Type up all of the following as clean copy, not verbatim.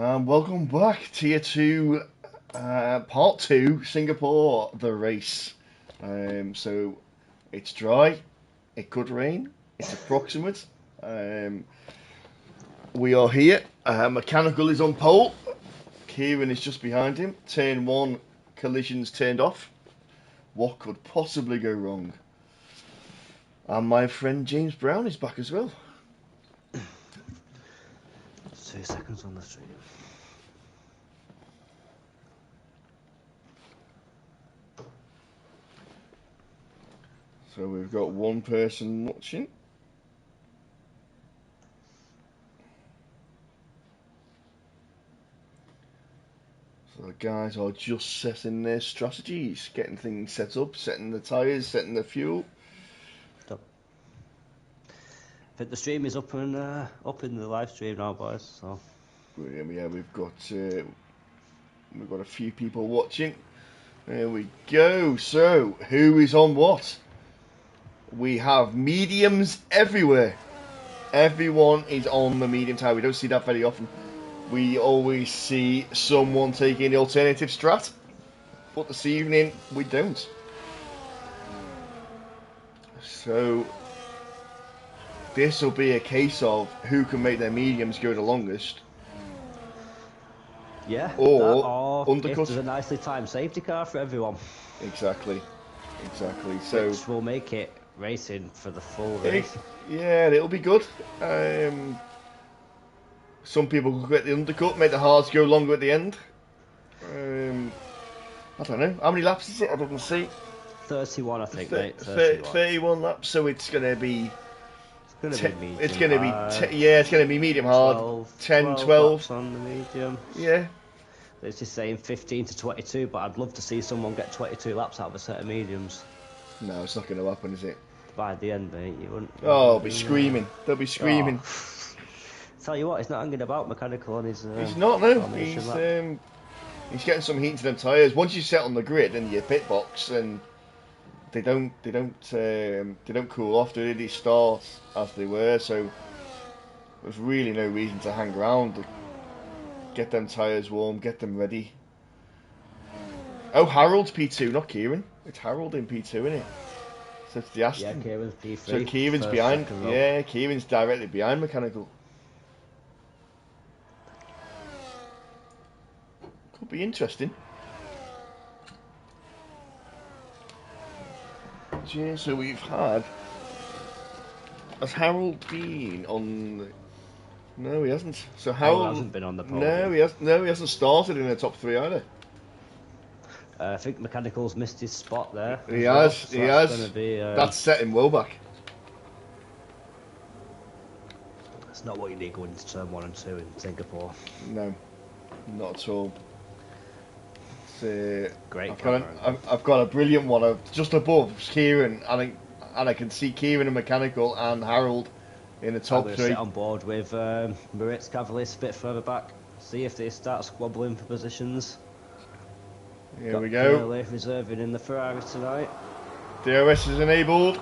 Welcome back, Tier 2, Part 2, Singapore, the race. So, it's dry, it could rain, it's approximate. We are here, Mechanical is on pole, Kieran is just behind him, turn 1, collisions turned off. What could possibly go wrong? And my friend James Brown is back as well. 2 seconds on the stream. So we've got one person watching. So the guys are just setting their strategies, getting things set up, setting the tyres, setting the fuel. Stop. I think the stream is up and up in the live stream now, boys. So Yeah, we've got a few people watching. There we go. So who is on what? We have mediums everywhere. Everyone is on the medium tire. We don't see that very often. We always see someone taking the alternative strat, but this evening we don't. So this will be a case of who can make their mediums go the longest. yeah, or undercut. If there's a nicely timed safety car for everyone. Exactly. So which will make it racing for the full race. Yeah, it'll be good. Some people will get the undercut, make the hards go longer at the end. I don't know. How many laps is it? I didn't see. 31, I think, mate. 31 laps, so it's going to be... It's going to be medium. It's going to be... it's going to be medium hard. 12 laps on the medium. Yeah. It's just saying 15 to 22, but I'd love to see someone get 22 laps out of a set of mediums. No, it's not going to happen, is it? By the end, mate, you wouldn't. Oh, they'll be screaming. They'll be screaming. Oh. Tell you what, he's not hanging about Mechanical on his. He's not, no. He's getting some heat into them tyres. Once you set on the grid in your pit box, and they don't cool off. They start as they were. So there's really no reason to hang around. Get them tyres warm, get them ready. Oh, Harold's P2, not Kieran. It's Harold in P2, isn't it? So it's the Aston. Yeah, Kieran's P3. So Kieran's behind. Yeah, Kieran's directly behind Mechanical. Could be interesting. Yeah, so we've had... Has Harold been on... The... No, he hasn't. So Harold hasn't been on the podium. No, he hasn't started in the top 3 either. I think Mechanical's missed his spot there. He has. So he has. That's set him well back. That's not what you need going into turn 1 and 2 in Singapore. No, not at all. Great. I've got a brilliant one just above Kieran, and I can see Kieran and Mechanical and Harold in the top 3. Sit on board with Moritz Cavalier a bit further back. See if they start squabbling for positions. Here we go. Curly reserving in the Ferrari tonight. DRS is enabled.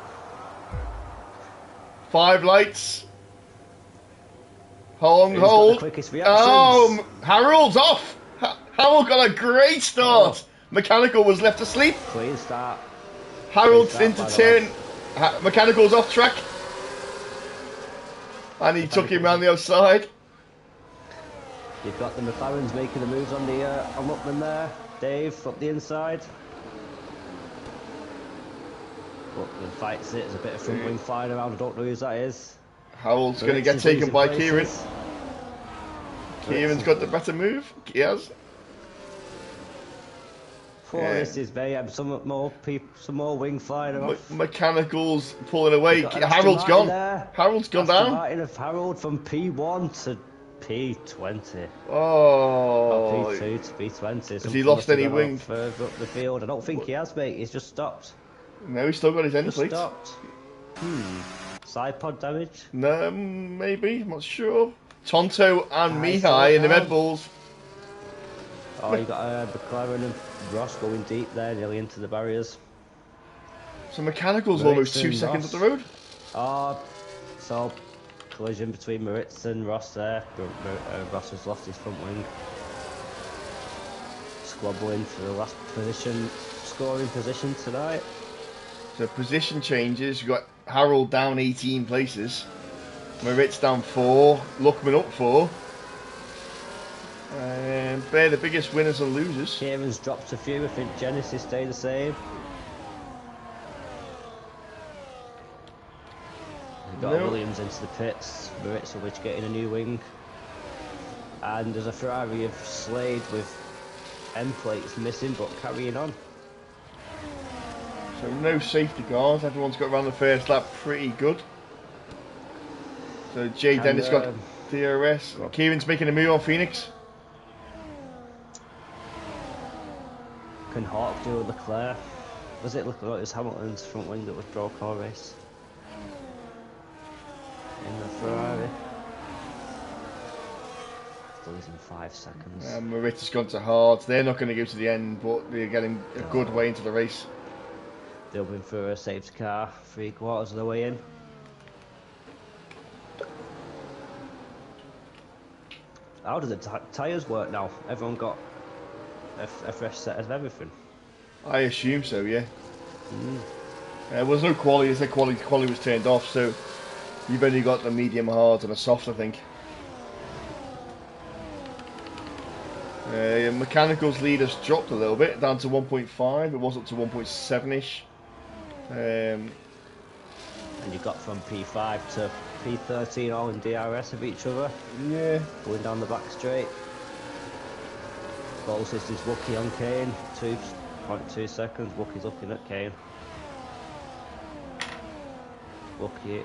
5 lights. Hold. Oh, Harold's off. Harold got a great start. Mechanical was left asleep. Clean start. Harold's into turn. Mechanical's off track. And he took him round the outside. You've got the McLarens making the moves on the on Upman there. Dave up the inside. Upman fights it. There's a bit of front wing flying around. I don't know who that is. Harold's going to get taken by Kieran. Kieran's got the better move. He has. This is mayhem. Some more wing flying off. Mechanical's pulling away. Harold's gone. Harold's gone down. Martin of Harold from P1 to P20. Oh. P2 to P20. Has he lost any wing? Further up the field. I don't think he has, mate. He's just stopped. No, he's still got his end plate. Stopped. Side pod damage? No, maybe. I'm not sure. Tonto and Mihai in the Red Bulls. Oh, you got McLaren and Ross going deep there, nearly into the barriers. So Mechanical's almost 2 seconds up the road. So collision between Moritz and Ross there. Ross has lost his front wing. Squabbling for the last scoring position tonight. So position changes. You've got Harold down 18 places. Moritz down 4. Luckman up 4. And they're the biggest winners and losers. Kieran's dropped a few. I think Genesis stay the same. We've got Williams into the pits. Moritz will be getting a new wing. And there's a Ferrari of Slade with end plates missing but carrying on. So no safety cars. Everyone's got around the first lap pretty good. So Jay Dennis got DRS. Kieran's making a move on Phoenix. Can Hawk do Leclerc? Was it Leclerc? It was Hamilton's front wing that was broke all race. In the Ferrari. Still losing 5 seconds. Moritz has gone to hard. They're not going to go to the end, but they're getting a good way into the race. They'll be for a safety car, 3/4 of the way in. How do the tyres work now? Everyone got a fresh set of everything. I assume so, yeah. There was no quality. They said quality was turned off, so you've only got the medium hard and a soft, I think. Mechanicals lead has dropped a little bit, down to 1.5. It was up to 1.7-ish. And you got from P5 to P13 all in DRS of each other. Yeah. Going down the back straight. Closest is Wookie on Kane, 2.2 seconds. Wookie's looking at Kane. Wookie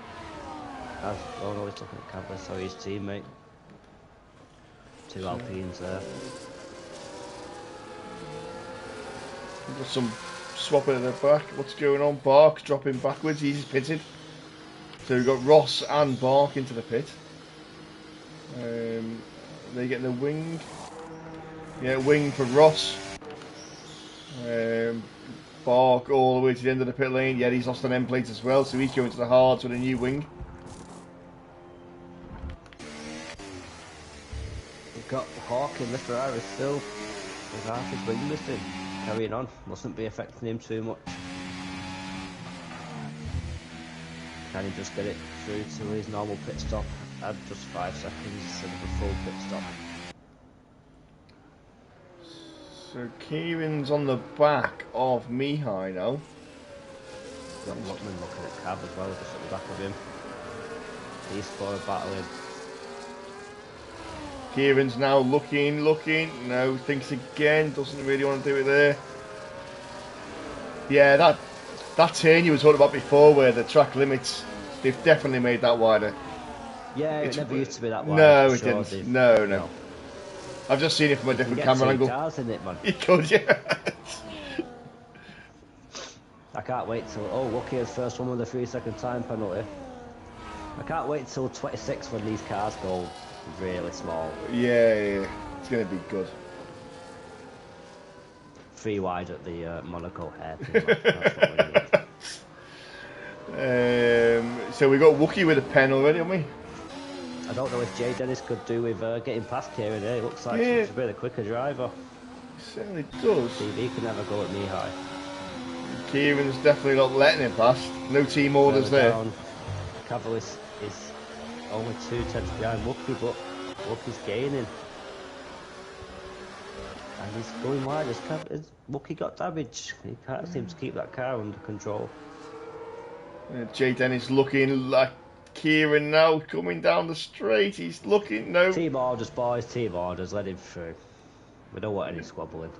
has, oh no, he's looking at Campbell, sorry, his teammate. 2 Alpines there. We've got some swapping at the back. What's going on? Bark dropping backwards. He's pitted. So we've got Ross and Bark into the pit. They getting the wing. Yeah, wing for Ross. Bark all the way to the end of the pit lane. Yeah, he's lost an end plate as well, so he's going to the hards with a new wing. We've got Hawk in the Ferrari still. With half his wing missing. Carrying on. Mustn't be affecting him too much. Can he just get it through to his normal pit stop at just 5 seconds instead of a full pit stop? So Kieran's on the back of Mihai now. Got Lockman looking at Cav as well, just at the back of him. These 4 are battling. Kieran's now looking, no, thinks again, doesn't really want to do it there. Yeah, that turn you were talking about before where the track limits, they've definitely made that wider. Yeah, it never used to be that wide. No, it didn't. No. I've just seen it from a different camera angle. Cars in it, man. You could, yeah. I can't wait till, Wookie is first one with a 3-second time penalty. I can't wait till 26 when these cars go really small. Yeah, it's going to be good. 3 wide at the Monaco hairpin. That's what we need. So we got Wookie with a pen already, haven't we? I don't know if Jay Dennis could do with getting past Kieran here. It looks like he's a bit of a quicker driver. He certainly does. TV can never go at Mihai. Kieran's definitely not letting him past. No team orders there. Cavalis is only 2 tenths behind Wookie, but Wookie's gaining. And he's going wide. Has Wookie got damage? He can't seem to keep that car under control. Jay Dennis looking like Kieran now coming down the straight. He's looking, no. Team orders, boys, team orders. Let him through. We don't want any squabbling.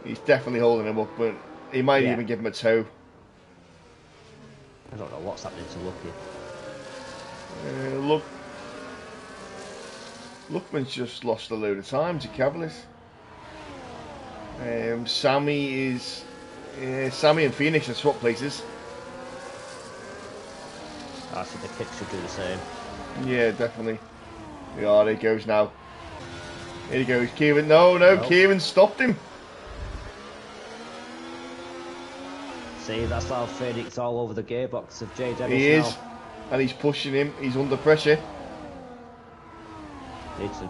He's definitely holding him up, but he might even give him a toe. I don't know what's happening to Lucky. Luckman's just lost a load of time to Cavalis. Sammy and Phoenix have swapped places. I think the kicks should do the same. Yeah, definitely. Yeah, there he goes now. Here he goes, Kieran. No, Kieran stopped him. See, that's how Phoenix all over the gearbox of Jay Dennis He is. now. and he's pushing him. He's under pressure. Needs to.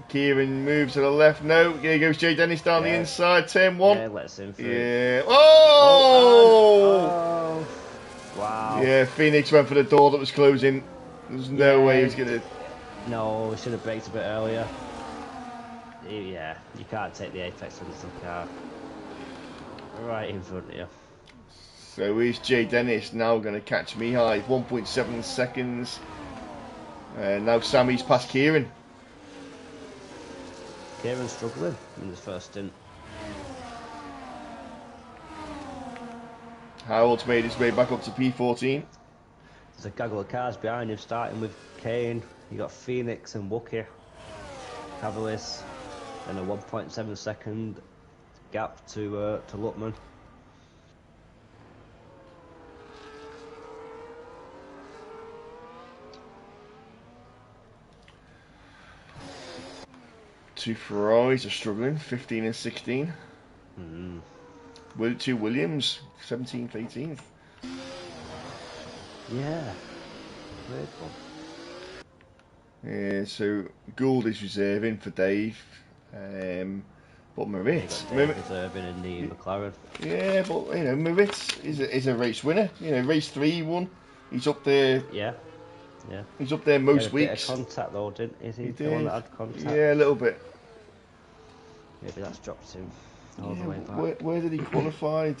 Kieran moves to the left. No, here goes Jay Dennis down the inside. Turn 1. Yeah, lets him through. Yeah. Oh! Oh! Wow. Yeah, Phoenix went for the door that was closing. There's no way he was gonna. No, we should have braked a bit earlier. Yeah, you can't take the apex into the car. Right in front of you. So is Jay Dennis now going to catch Mihai? 1.7 seconds. Now Sammy's past Kieran. Kieran's struggling in his first stint. Harold's made his way back up to P14. There's a gaggle of cars behind him, starting with Kane. You got Phoenix and Wookie, Cavaliers, and a 1.7 second gap to Luckman. Two Ferraris are struggling, 15 and 16. Two Williams, 17th, 18th. Yeah, weird one. So Gould is reserving for Dave, but Maritz reserving in the McLaren. Yeah, but you know Maritz is a race winner. You know, race 3 he won. He's up there. Yeah. He's up there most weeks. Bit of contact though, didn't he? He The one that had contact. Yeah, a little bit. Maybe that's dropped him all the way back. Where did he qualify?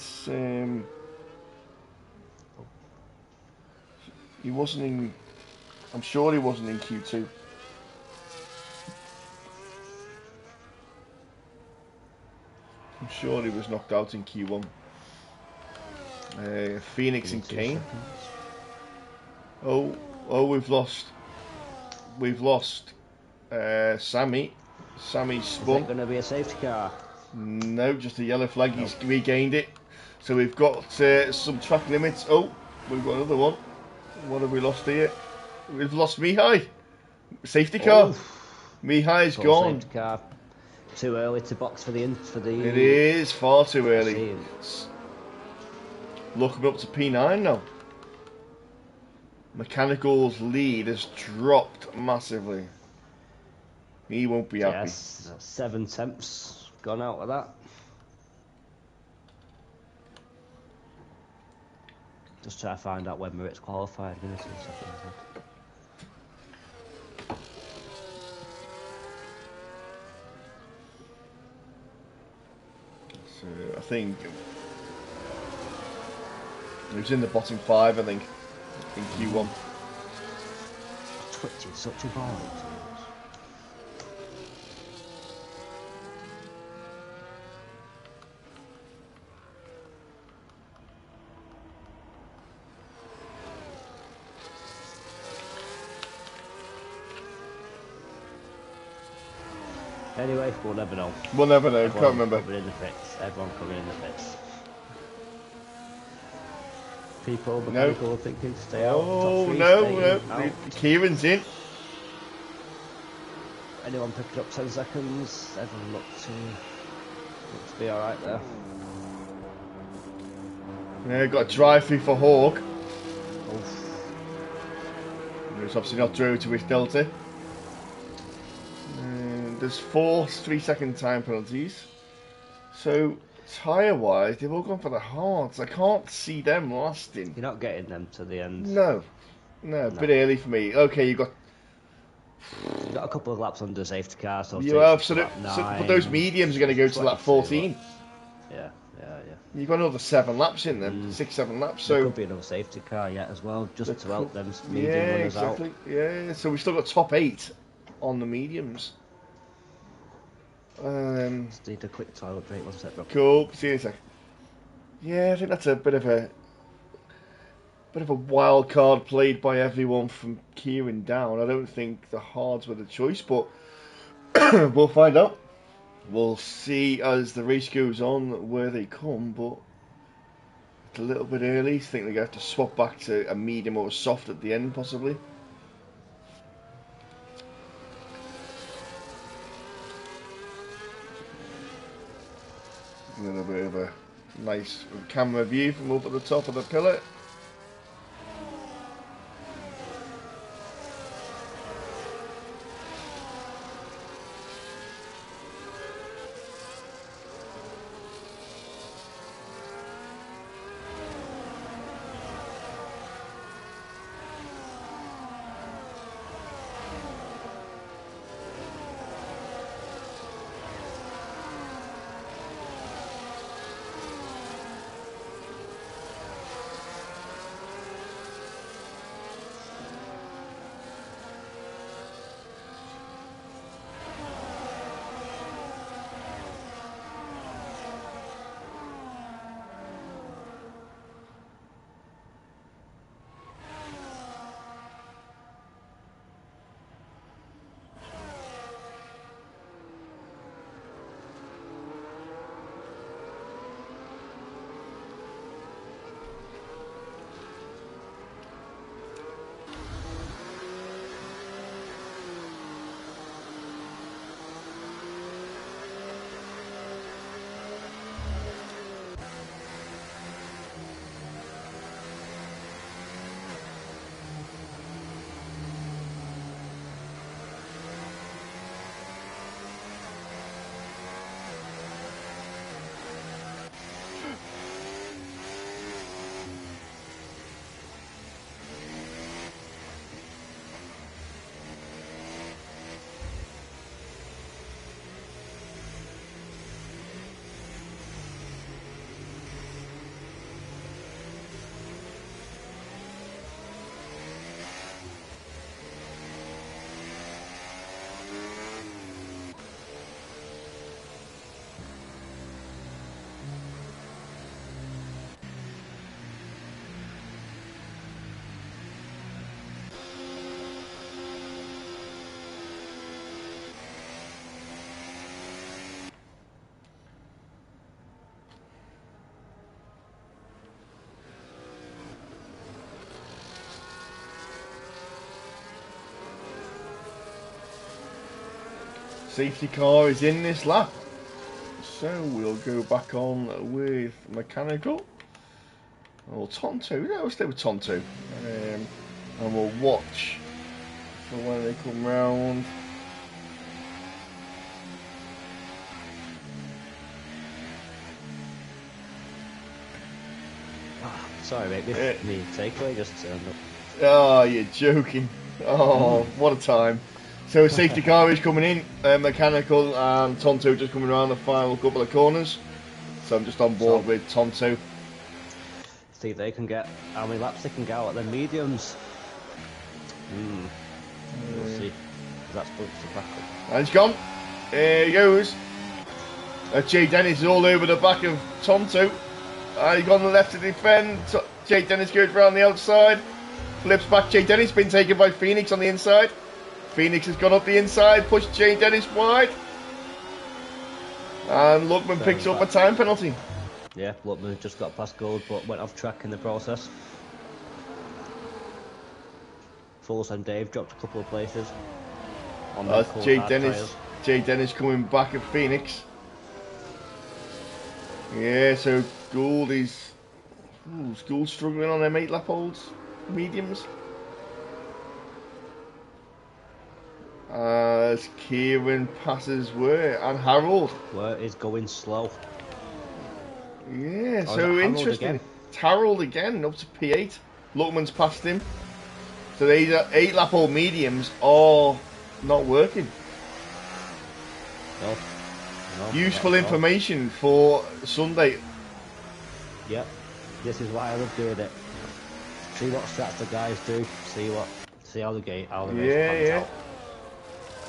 He wasn't in. I'm sure he wasn't in Q2. I'm sure he was knocked out in Q1. Phoenix and Kane. Oh, we've lost. Sammy. Sammy's spun. Is it going to be a safety car? No, just a yellow flag. He's regained it. So we've got some track limits. Oh, we've got another one. What have we lost here? We've lost Mihai. Safety car. Mihai's gone. Safety car. Too early to box for the. It is far too early. Looking up to P9 now. Mechanical's lead has dropped massively. He won't be happy. Yes, 7 tenths gone out of that. Just try to find out when Maritz qualified. Give me 2 seconds. So I think he was in the bottom 5. I think in Q1. Twitch is such a ball. Anyway, we'll never know. We'll never know. Everyone Can't remember. Coming in the pits. Everyone coming in the pits. People, mechanical, thinking to stay out. Oh no! Kieran's in. Anyone picking up 10 seconds? Everyone looked to be all right there. Yeah, got a drive-through for Hawk. Oof. It's obviously not through to his Delta. There's 4 3-second time penalties. So, tyre-wise, they've all gone for the hards. I can't see them lasting. You're not getting them to the end. No, a bit early for me. Okay, you've got a couple of laps under safety car. So you have, but those mediums are going to go to lap 14. Yeah. You've got another 7 laps in them, 6-7 laps. So there could be another safety car yet as well, just to help them medium runners out. Yeah, so we've still got top 8 on the mediums. Just need a quick toilet break, 1 sec, bro. Cool. See you in a sec. Yeah, I think that's a bit of a wild card played by everyone from Kieran down. I don't think the hards were the choice, but we'll find out. We'll see as the race goes on where they come, but it's a little bit early. I think they're going to have to swap back to a medium or a soft at the end, possibly. A little bit of a nice camera view from up at the top of the pillar. Safety car is in this lap. So we'll go back on with mechanical. Or Tonto. Yeah, we'll stay with Tonto. And we'll watch for when they come round. Sorry, mate. Me takeaway just turned up. Oh, you're joking. Oh, what a time. So safety car is coming in, mechanical, and Tonto just coming around the final couple of corners. So I'm just on board with Tonto. See if they can get how many laps they can get out at the mediums. We'll see. That's booked to back up. And it's gone. There he goes. Jay Dennis is all over the back of Tonto. He's gone on the left to defend. Jay Dennis goes around the outside. Flips back. Jay Dennis been taken by Phoenix on the inside. Phoenix has gone up the inside. Pushed Jay Dennis wide. And Luckman picks up a time penalty. Yeah, Luckman just got past gold but went off track in the process. Fulls and Dave dropped a couple of places. That's Jay Dennis coming back at Phoenix. Yeah, so Gould is Gould struggling on them 8 lap olds, mediums. As Kieran passes Ware and Harold. Ware is going slow. Yeah, so interesting. Again? Harold again up to P8. Luckman's passed him. So these 8 lap old mediums are not working. No. Useful information for Sunday. Yep, this is why I love doing it. See what strats the guys do. See how the race pans out.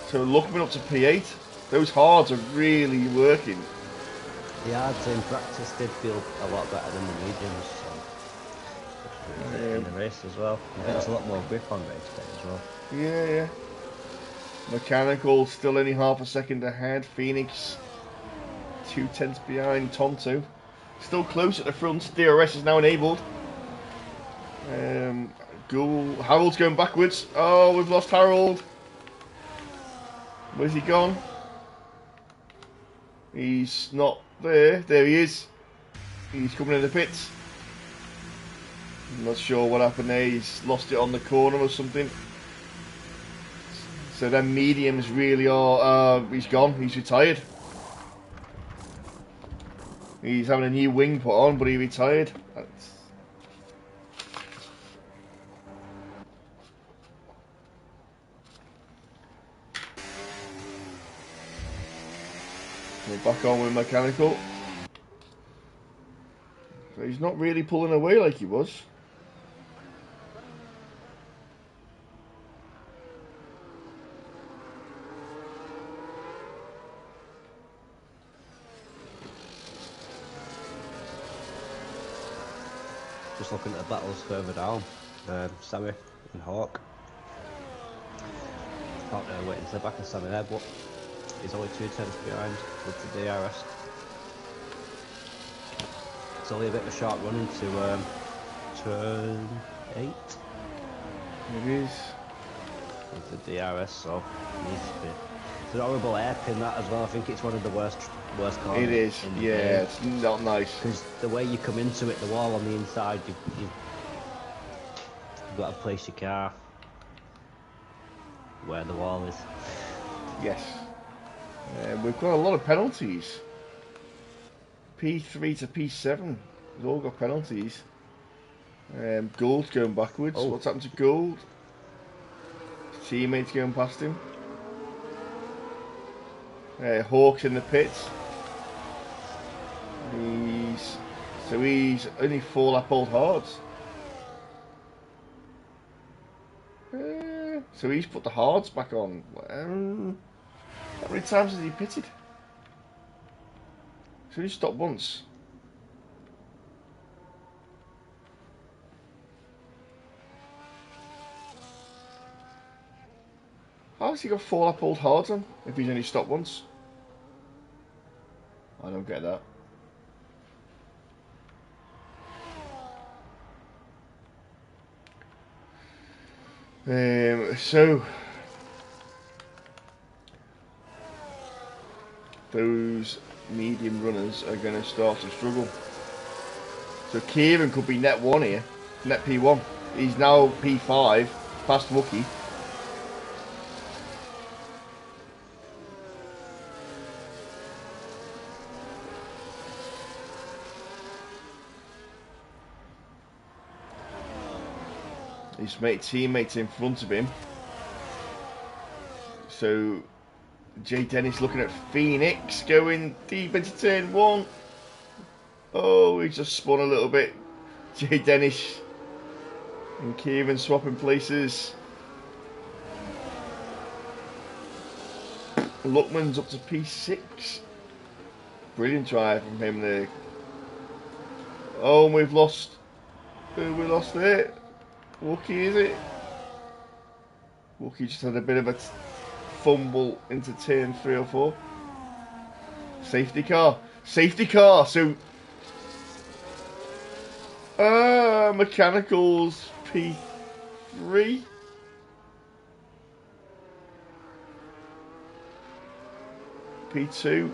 So Luckman up to P8. Those hards are really working. The hards in practice did feel a lot better than the mediums. So in the race as well. I think there's a lot more grip on race day as well. Yeah. Mechanical still only half a second ahead. Phoenix 2/10 behind Tonto. Still close at the front. DRS is now enabled. Harold's going backwards. Oh, we've lost Harold. Where's he gone? He's not there. There he is. He's coming in the pits. I'm not sure what happened there. He's lost it on the corner or something. So them mediums really are... he's gone. He's retired. He's having a new wing put on, but he retired. We're back on with mechanical. So he's not really pulling away like he was. Just looking at the battles further down. Sammy and Hawk. Hawk waiting to the back of Sammy there, but he's only 2/10 behind with the DRS. It's only a bit of a short run into turn 8. It is. With the DRS, so it needs to be. It's an horrible hairpin that as well. I think it's one of the worst corners. It is, yeah, it's not nice. Because the way you come into it, the wall on the inside, you've got to place your car where the wall is. Yes. We've got a lot of penalties. P3 to P7. We've all got penalties. Gould's going backwards. Oh. What's happened to Gould? Teammates going past him. Hawk's in the pits. He's only 4 lap old hards. So he's put the hards back on. How many times has he pitted? So he stopped once. How has he got 4 lap old hards on if he's only stopped once? I don't get that. those medium runners are going to start to struggle. So Kieran could be net 1 here, net P1. He's now P5, past Wookie. His teammates in front of him. So Jay Dennis looking at Phoenix going deep into turn 1. Oh, he just spun a little bit. Jay Dennis and Kieran swapping places. Luckman's up to P6. Brilliant drive from him there. Oh, and we've lost. Who we lost there? Wookie, is it? Wookie just had a bit of a fumble into turn 3 or 4. Safety car. Safety car. So, Mechanicals P3. P2.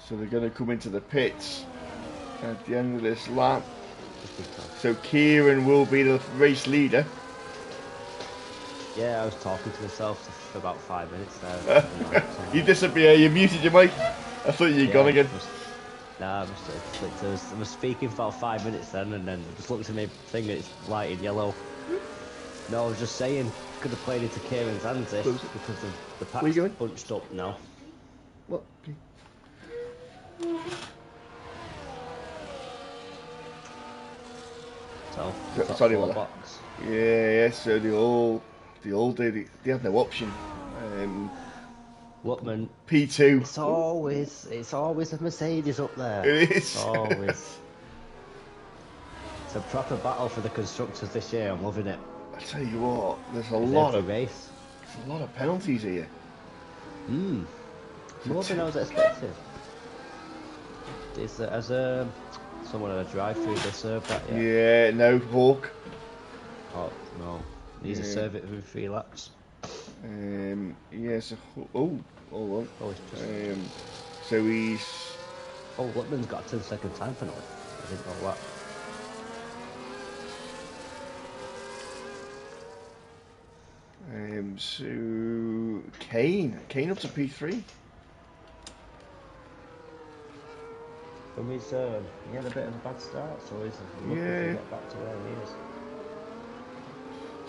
So they're going to come into the pits at the end of this lap. So Kieran will be the race leader. Yeah, I was talking to myself for about 5 minutes there. You disappear, you muted your mic. I thought you were gone again. Nah, I was speaking for about 5 minutes then, and then I just looked at my thing and it's light in yellow. No, I was just saying, could have played into Kieran's hands if, because the pack's bunched up now. What? So, sorry about box. Yeah, so the old day, they had no option. Woodman. P2. It's always a Mercedes up there. It is. It's always. It's a proper battle for the constructors this year. I'm loving it. I tell you what, there's a lot of penalties here. More than I was expecting. Is as someone at a drive-through they serve that yet? Yeah, no, Hawk. Oh no, needs to serve it with 3 laps. So hold on. So he's. Oh, Lipman's got a 10-second time penalty. I didn't know that. So Kane up to P3. From his, he had a bit of a bad start, so he's looking to get back to where he is.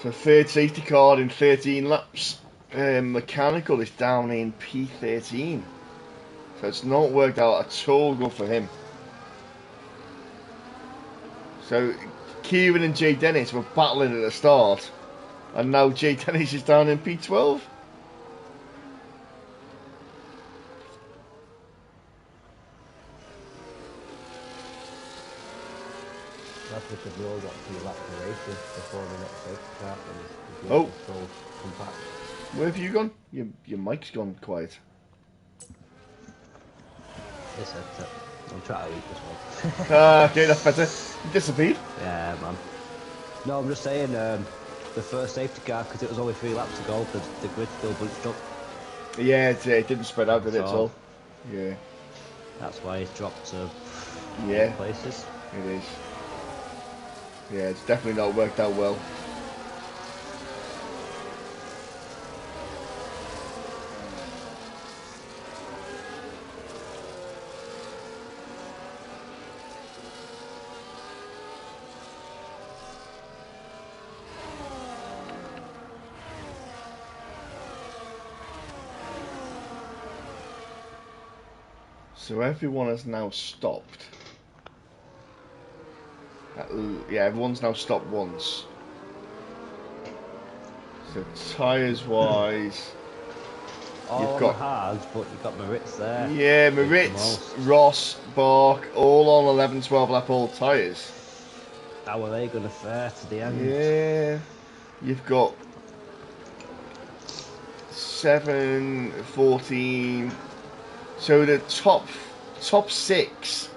So third safety car in 13 laps. Mechanical is down in P13. So it's not worked out at all good for him. So Kieran and Jay Dennis were battling at the start, and now Jay Dennis is down in P12. That's because we all got 3 laps of races before the next safety car and so compact. Where have you gone? Your mic's gone quiet. This headset. I'm trying to eat this one. Okay, that's better. You disappeared. Yeah, man. No, I'm just saying, the first safety car, because it was only 3 laps to go, the grid still bunched up. Yeah, it didn't spread out, did it, at all? Yeah. That's why it's dropped to places. It is. Yeah, it's definitely not worked out well. So everyone has now stopped. Everyone's now stopped once. So tyres wise, you've got hards, but you've got Maritz there. Yeah, Maritz, Ross, Bark, all on 11, 12 lap old tyres. How are they going to fare to the end? Yeah, you've got 7, 14. So the top six,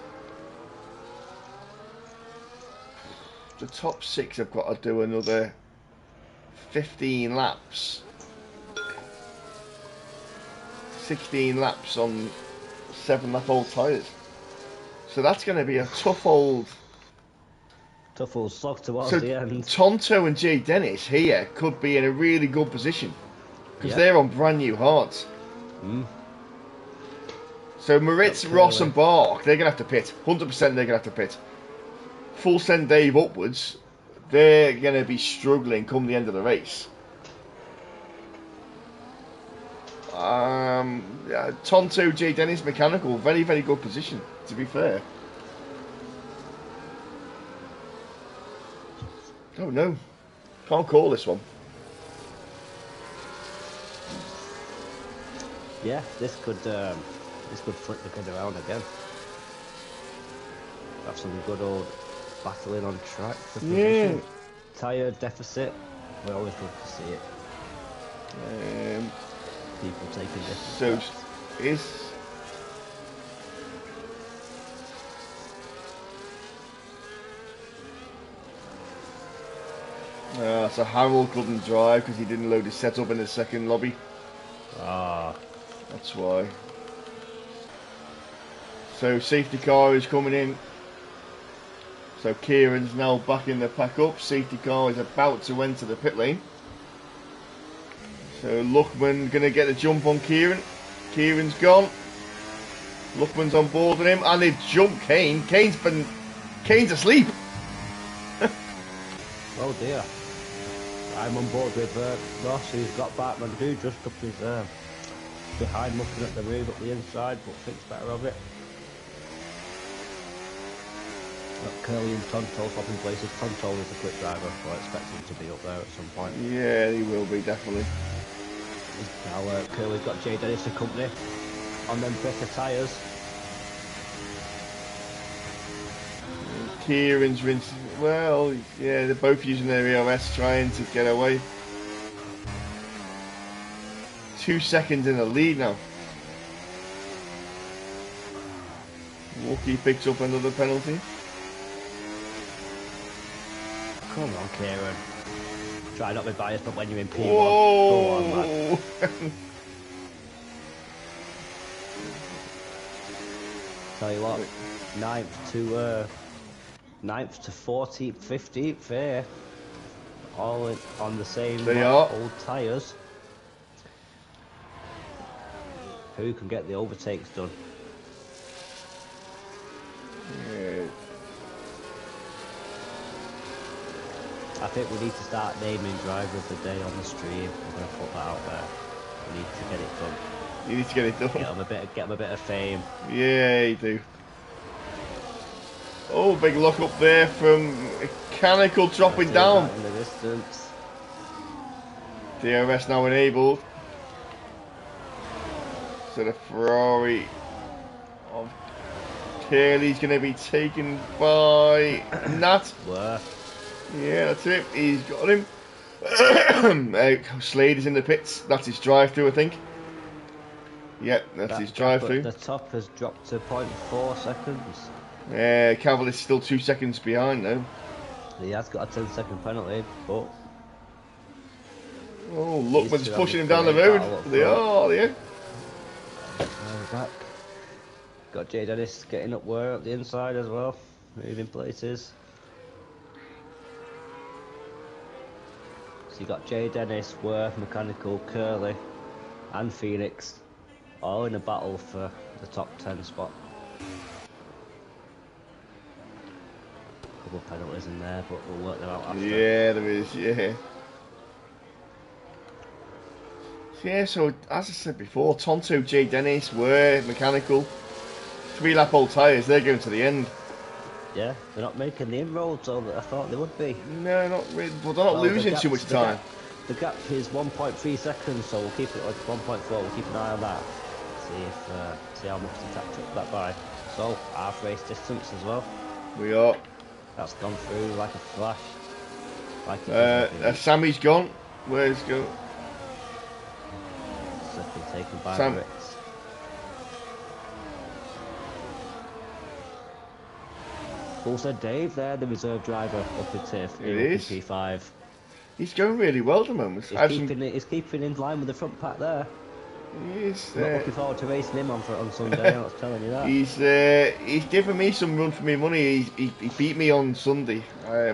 the top six have got to do another 15 laps, 16 laps on 7-lap-old tyres. So that's going to be a tough old slog towards So the end. Tonto and Jay Dennis here could be in a really good position because they're on brand new hards. So Moritz, Ross and Bark, they're going to have to pit. 100% they're going to have to pit. Full send Dave upwards, they're going to be struggling come the end of the race. Tonto, Jay Dennis, mechanical, very, very good position, to be fair. Oh no, can't call this one. Yeah, this could flip the grid around again. Have some good old battling on track for position. Tyre deficit, we're always good to see it. People taking different steps. So Harold couldn't drive because he didn't load his setup in the second lobby. That's why. So safety car is coming in. So Kieran's now back in the pack up. Safety car is about to enter the pit lane. So Luckman going to get the jump on Kieran. Kieran's gone. Luckman's on board with him, and they've jumped Kane. Kane's asleep. Oh dear. I'm on board with Ross, who's got Batman do just up his behind, looking at the move up the inside, but thinks better of it. Got Curly and Tonto swapping places. Tonto is a quick driver, so I expect him to be up there at some point. Yeah, he will be, definitely. Now Curly's got Jay Dennis to company on them thicker tyres. Kieran's rinsing. Well, yeah, they're both using their EOS trying to get away. 2 seconds in the lead now. Wookie picks up another penalty. Come on, Kieran. Try not to be biased, but when you're in P1, whoa. Go on, lad. Tell you what, 9th to 14th, 15th here, all on the same old tyres. Who can get the overtakes done? Yeah. I think we need to start naming driver of the day on the stream. We're going to put that out there. We need to get it done. You need to get it done. Get them a bit of fame. Yeah, you do. Oh, big lock up there from Mechanical dropping down. In the distance. DRS now enabled. So the Ferrari of Curly's going to be taken by Nat. Where? Yeah, that's it. He's got him. Slade is in the pits. That's his drive-through, I think. Yep, that's his drive-through. The top has dropped to 0.4 seconds. Cavill is still 2 seconds behind though. He has got a 10-second penalty, but... Oh, Luckman's pushing him down the road. They are, yeah. Back. Got Jay Dennis getting up where at the inside as well, moving places. So you got Jay Dennis, Worth, Mechanical, Curly, and Phoenix, all in a battle for the top 10 spot. A couple of penalties in there, but we'll work them out after. Yeah, there is, yeah. Yeah, so as I said before, Tonto, Jay Dennis, Were, Mechanical, 3-lap old tyres, they're going to the end. Yeah, they're not making the inroads that I thought they would be. No, not really, but they're not losing too much time. The gap is 1.3 seconds, so we'll keep it like 1.4, we'll keep an eye on that. See how much to catch up that by. So, half race distance as well. We are. That's gone through like a flash. Like it does every week. Sammy's gone. Where's go? Been taken by Sam. Brits. Also, Dave there, the reserve driver up in P5. He's going really well at the moment. He's keeping in line with the front pack there. He's not looking forward to racing him on Sunday. I'm not telling you that. He's giving me some run for me money. He beat me on Sunday. Yeah.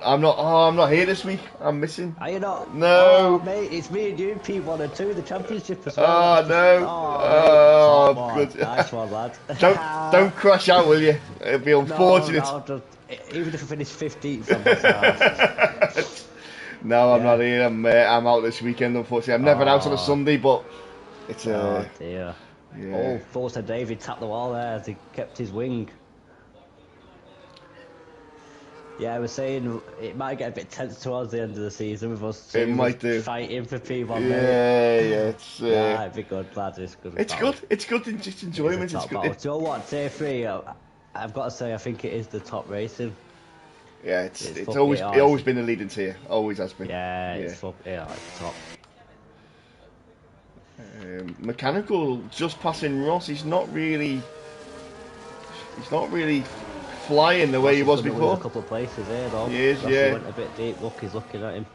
I'm not here this week. I'm missing. Are you not? No, mate. It's me and you, P1 and 2, the championship as well. Good. Nice one, lad. Don't crash out, will you? It'll be unfortunate. No, even if I finish 15th, I'm not. No, I'm not here. I'm out this weekend, unfortunately. I'm never out on a Sunday, but it's oh dear. Yeah. Oh, Forster David tapped the wall there as he kept his wing. Yeah, I was saying it might get a bit tense towards the end of the season with us It might do. fighting for P1. Yeah, it's it'd be good, lads. It's good. It's good. Just enjoyment. It's good. Do you know what? Tier 3, I've got to say, I think it is the top racing. Yeah, it's always been the leading tier. Always has been. Yeah, it's top. Mechanical just passing Ross. He's not really flying the way he was before. A couple of places here though. He is, He went a bit deep. Look, he's looking at him.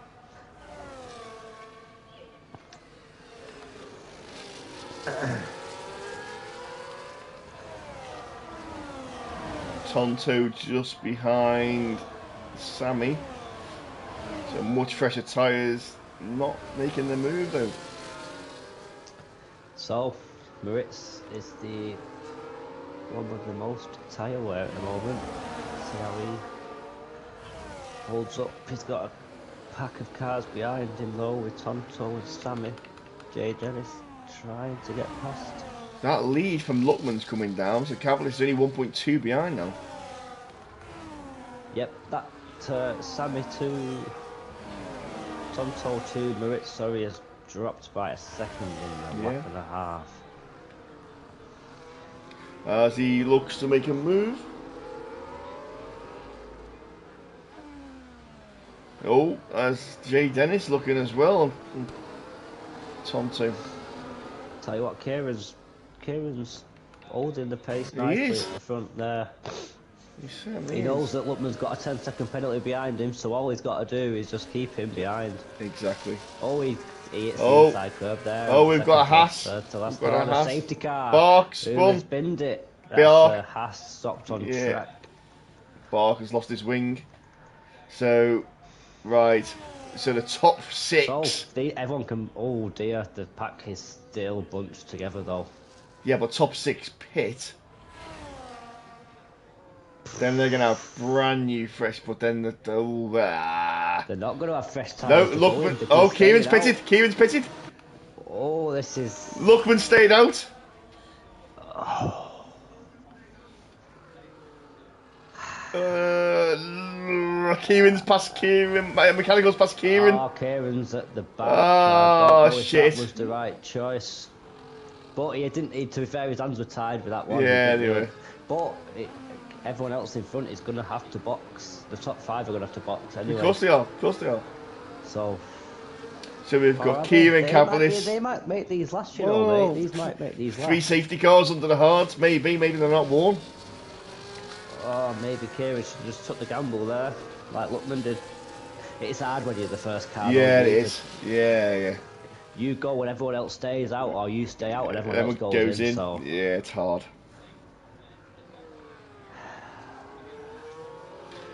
Tonto just behind Sammy. So much fresher tyres, not making the move though. So, Moritz is the one with the most tyre wear at the moment. See how he holds up. He's got a pack of cars behind him though, with Tonto and Sammy. Jay Dennis trying to get past. That lead from Luckman's coming down, so Cavalier's only 1.2 behind now. Yep, that Sammy 2, Tonto 2, Moritz, sorry, has dropped by a second in a lap and a half. As he looks to make a move. Oh, as Jay Dennis looking as well. Tonto. Tell you what, Kieran's holding the pace nicely at the front there. He knows that Luckman's got a 10-second penalty behind him, so all he's got to do is just keep him behind. Exactly. Oh, he hits the inside curb there. Oh, we've got a Haas. We've got a safety car. Bark spun. Binned it. That's Haas stopped on track. Bark has lost his wing. So, right. So the top 6. So, everyone can... Oh dear, the pack is still bunched together though. Yeah, but top 6 pit. Then they're going to have brand new fresh, but then they're not going to have fresh tyres. No, Luckman. Oh, Kieran's pitted. Kieran's pitted. Oh, this is... Luckman stayed out. Oh. Kieran's past Kieran. Mechanical's past Kieran. Oh, Kieran's at the back. Oh, shit. That was the right choice. But he didn't need to be fair, his hands were tied with that one. Yeah, they were. But everyone else in front is going to have to box. The top 5 are going to have to box anyway. Of course they are. Of course they are. So we've got Kieran Capitalist. They might make these last, you know, mate. These might make these last. 3 safety cars under the hards. Maybe they're not worn. Oh, maybe Kieran should just took the gamble there, like Luckman did. It's hard when you're the first car. Yeah, it is. Yeah. You go when everyone else stays out, or you stay out when everyone else goes in. So. Yeah, it's hard.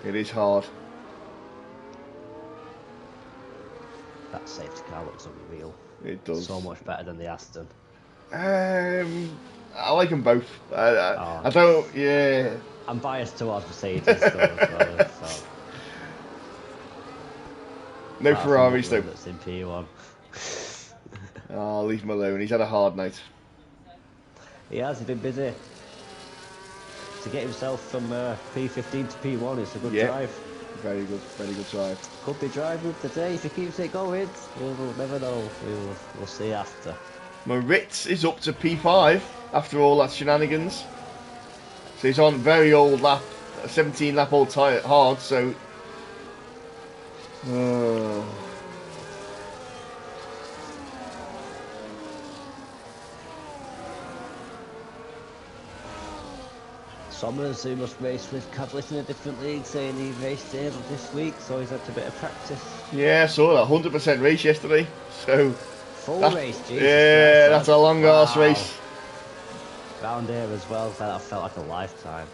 It is hard. That safety car looks unreal. It does. So much better than the Aston. I like them both. I don't. Yeah. I'm biased towards Mercedes though, as well. So. No Ferraris though. That's in P1. Oh, leave him alone. He's had a hard night. He has. He's been busy. To get himself from P15 to P1, it's a good drive. Very good drive. Could be driving today if he keeps it going. We'll never know. We'll see after. Moritz is up to P5 after all that shenanigans. So he's on very old lap a 17 lap old tyre hard, so. Somers, who must race with Catalyst in a different league, saying he raced here this week, so he's had a bit of practice. Yeah, I saw that 100% race yesterday. So full race, Jesus. Yeah, that's a long ass race. Round here as well, that felt like a lifetime.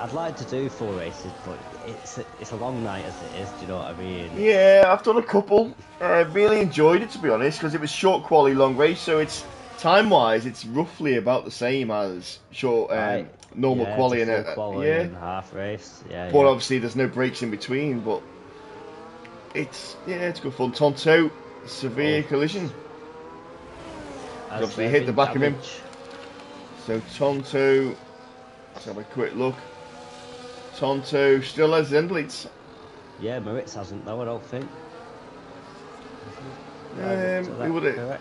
I'd like to do full races, but it's a long night as it is. Do you know what I mean? Yeah, I've done a couple. I really enjoyed it, to be honest, because it was short quality, long race. So it's time-wise, it's roughly about the same as short normal quality and quality and half race. Yeah. But obviously, there's no breaks in between. But it's good fun. Tonto, severe collision. Obviously hit the back of him. So Tonto, let's have a quick look. Tonto still has end bleeds. Yeah, Moritz hasn't though, I don't think. Correct.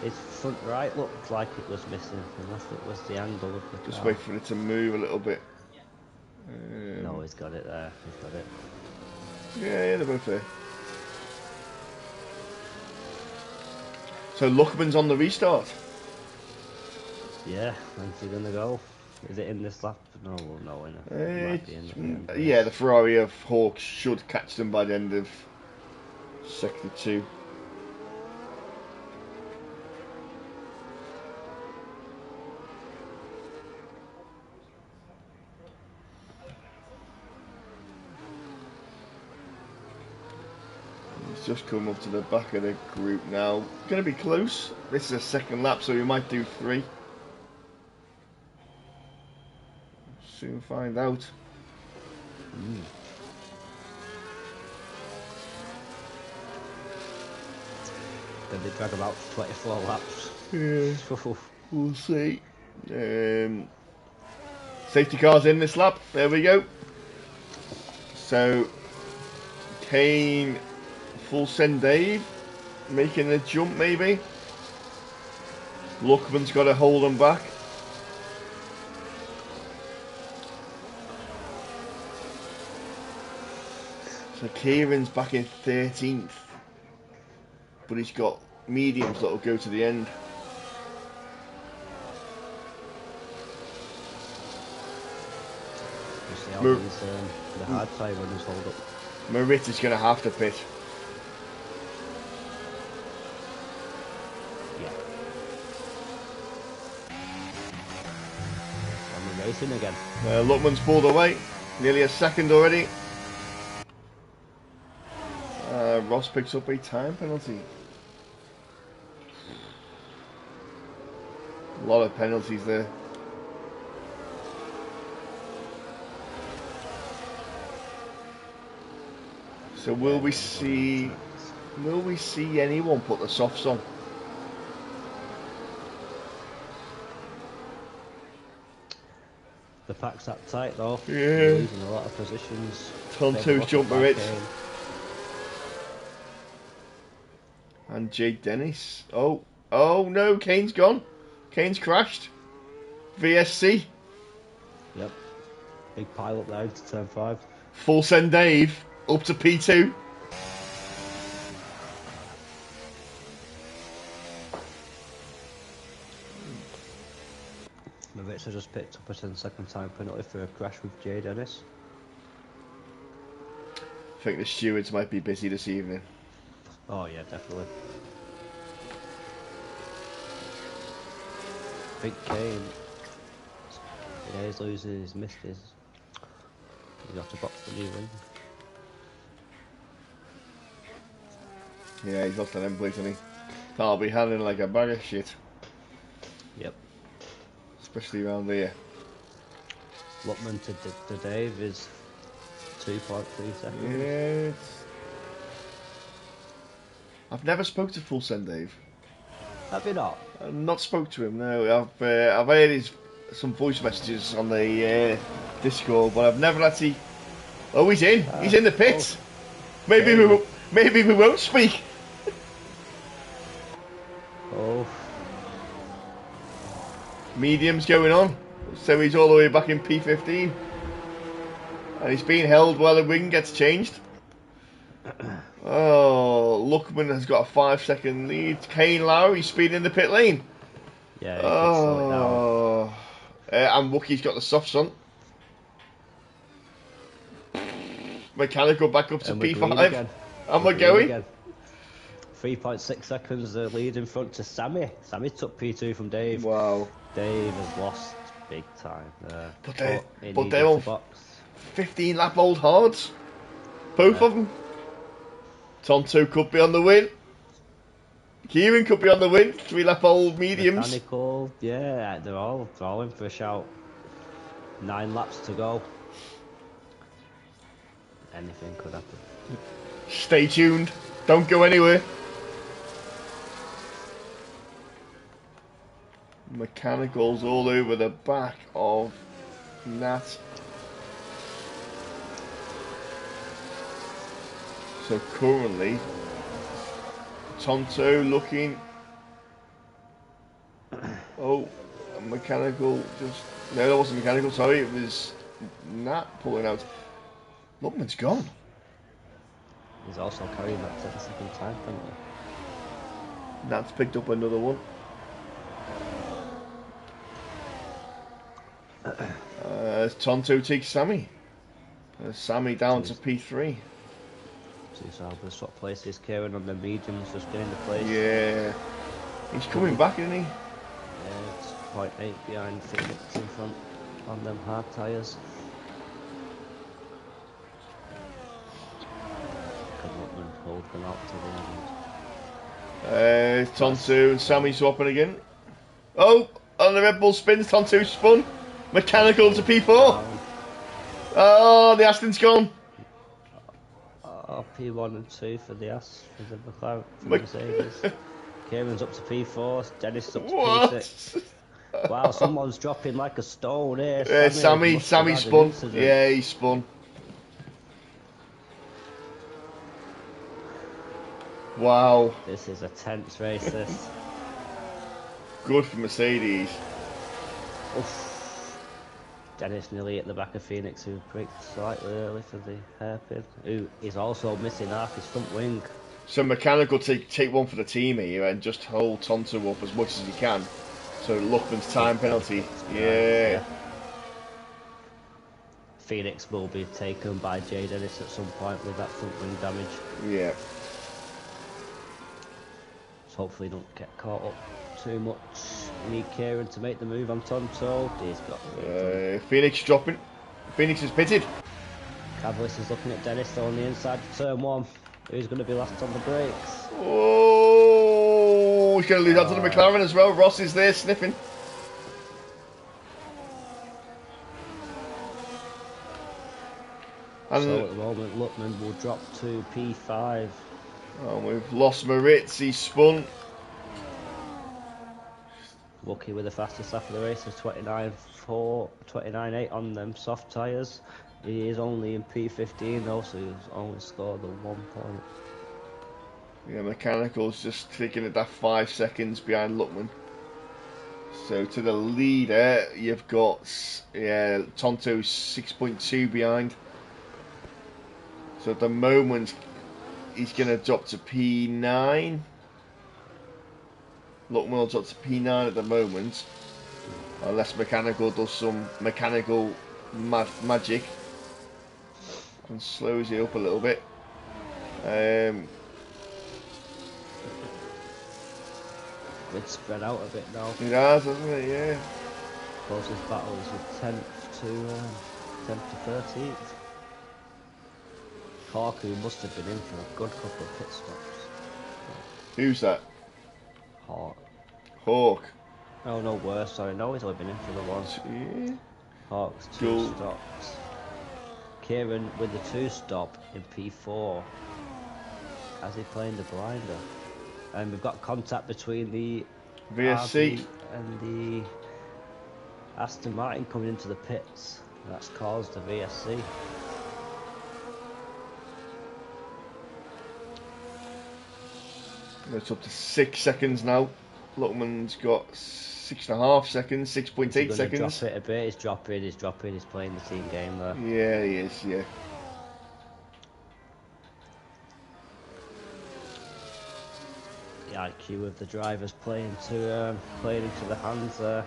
His front right looked like it was missing, unless it was the angle of the Just car. wait for it to move a little bit. No, he's got it there. He's got it. Yeah, they're both there. So Luckman's on the restart. Yeah, when's he gonna go? Is it in this lap? No, we'll know in it. Yeah, the Ferrari of Hawks should catch them by the end of sector 2. He's just come up to the back of the group now. Going to be close. This is a second lap, so we might do 3. Soon find out. Then they drag about 24 laps. Yeah, we'll see. Safety cars in this lap. There we go. So Kane, full send Dave, making a jump maybe. Luckman's got to hold him back. So Kieran's back in 13th, but he's got mediums that will go to the end. The hard side runners hold up. Marit is going to have to pit. Yeah. And we're racing again. Luckman's pulled away, nearly a second already. Ross picks up a time penalty. A lot of penalties there. So will we see anyone put the softs on? The pack's that tight though. Yeah. Losing a lot of positions. Tonto's jump Marit. And Jake Dennis. Oh no, Kane's gone. Kane's crashed. VSC. Yep. Big pile up there into turn 5. Full send Dave up to P2. Maritza just picked up a 10-second time penalty for a crash with Jay Dennis. I think the stewards might be busy this evening. Oh yeah, definitely. Big Kane. Yeah, he's losing his misses. He's got to box the new wing. Yeah, he's lost an end plate, hasn't he? I'll be handling like a bag of shit. Yep. Especially around here. Luckman to Dave is 2.3 seconds. Yeah. I've never spoke to Full Send Dave. Have you not? I've not spoke to him, no. I've heard some voice messages on the Discord, but I've never actually. Oh, he's in. He's in the pits. Oh. Maybe we won't speak. Oh. Mediums going on. So he's all the way back in P15. And he's being held while the wing gets changed. Oh, Luckman has got a 5-second lead. Kane Lowry speeding in the pit lane. Yeah, he could slow it down. And Wookie's got the soft front. Mechanical back up to And we're green P5. again. And we're going. Again. 3.6 seconds lead in front to Sammy. Sammy took P2 from Dave. Wow. Dave has lost big time. But they're on 15 lap old hards. Both of them. Tonto could be on the win. Kieran could be on the win. 3 lap old mediums. Mechanical, yeah, they're all in for a shout. 9 laps to go. Anything could happen. Stay tuned. Don't go anywhere. Mechanicals all over the back of Nat. So currently, Tonto looking. Oh, mechanical just. No, that wasn't mechanical, sorry, it was Nat pulling out. Luckman's gone. He's also carrying that 10-second time penalty. Nat's picked up another one. Tonto takes Sammy. Sammy down to P3. So Albert swap places. Kieran on the mediums just getting the place. Yeah. He's coming back, isn't he? Yeah, it's 0.8 behind Phoenix in front on them hard tyres. Holding out to the end. Tonto and Sammy swapping again. Oh, on the Red Bull spins, Tonto spun. Mechanical to P4. Oh, the Aston's gone. P1 and 2 for the McLaren, for the Mercedes. Kieran's up to P4, Dennis is up to P6. Wow, someone's dropping like a stone here. Sammy spun. Yeah, he spun. Wow. This is a tense race, this. Good for Mercedes. Oof. Dennis nearly at the back of Phoenix, who braked slightly early for the hairpin, who is also missing half his front wing. So Mechanical take one for the team here and just hold Tonto up as much as he can. So Luckman's time penalty. Yeah. Phoenix will be taken by Jay Dennis at some point with that front wing damage. Yeah. So hopefully don't get caught up too much. We need Kieran to make the move on Tonto. He's got Phoenix dropping. Phoenix is pitted. Cavalis is looking at Dennis on the inside of turn 1. Who's going to be last on the brakes? Oh, he's going to lose out to the McLaren as well. Ross is there sniffing. And so at the moment, Luckman will drop to P5. Oh, we've lost Moritz. He's spun. Wookie with the fastest lap of the race is 29.8 on them soft tyres. He is only in P15 though, so he's only scored the 1 point. Yeah, Mechanical's just taking it that 5 seconds behind Luckman. So to the leader, you've got Tonto's 6.2 behind. So at the moment, he's going to drop to P9. Luckman will drop to P9 at the moment, unless Mechanical does some mechanical magic and slows it up a little bit. It's spread out a bit now. It has, hasn't it? Yeah. Closest battle is with 10th to 13th. Corku must have been in for a good couple of pit stops. Who's that? Hawk. Oh no, worse. Sorry, no, he's only been in for the one. Yeah. Hawk's 2 stops. Kieran with the 2 stop in P4. As he playing the blinder. And we've got contact between the VSC and the Aston Martin coming into the pits. That's caused the VSC. It's up to 6 seconds now. Luckman's got 6.5 seconds, 6.8 He's going to seconds. drop it a bit. He's dropping. He's playing the team game there. Yeah, he is. Yeah. The IQ of the drivers playing into the hands there.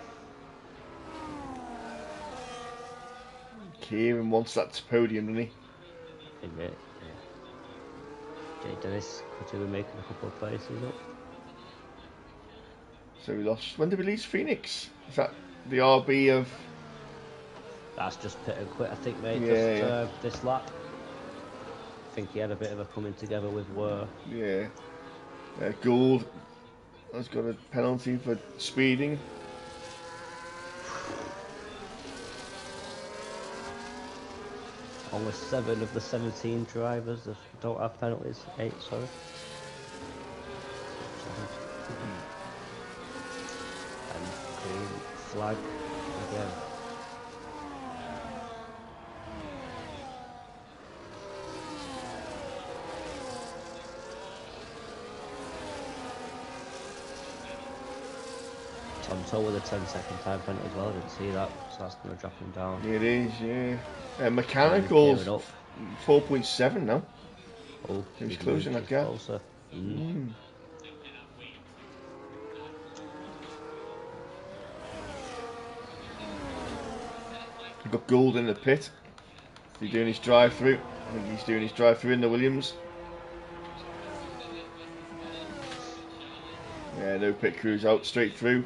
Kieran wants that podium, doesn't he? I think it. Yeah. Jay Dennis could do with making a couple of places up. So we lost. When did we lose Phoenix? Is that the RB of? That's just pit and quit, I think, mate. Yeah, This lap. I think he had a bit of a coming together with Wurr. Yeah. Gould has got a penalty for speeding. Only 7 of the 17 drivers don't have penalties. 8, sorry. 7. And green flag again. Tom Toll with a 10-second time penalty as well. I didn't see that, so that's going to drop him down. It is, yeah. Mechanicals 4.7 now. Oh, he's closing that gap. Closer. We've got Gould in the pit. He's doing his drive-through. I think he's doing his drive-through in the Williams. Yeah, no pit crews out, straight through.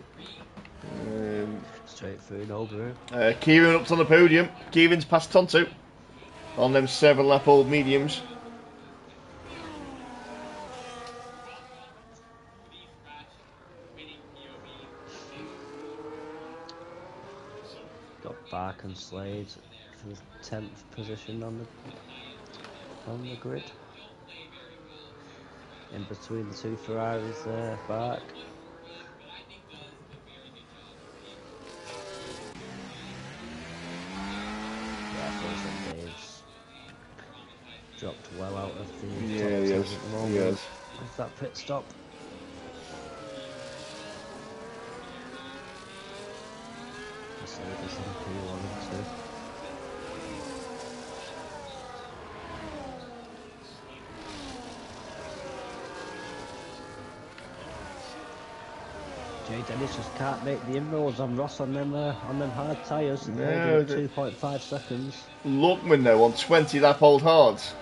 Straight through, no bro. Kieran up on the podium. Kieran's past Tonto on them 7-lap old mediums. Got Bark and Slade for the 10th position on the grid. In between the 2 Ferraris there, Bark. Dave's dropped well out of the top 2 at the moment with that pit stop. Mercedes on P1 and 2. Jay Dennis just can't make the inroads on Ross on them hard tyres. No, 2.5 seconds. Lookman though on 20-lap old hards.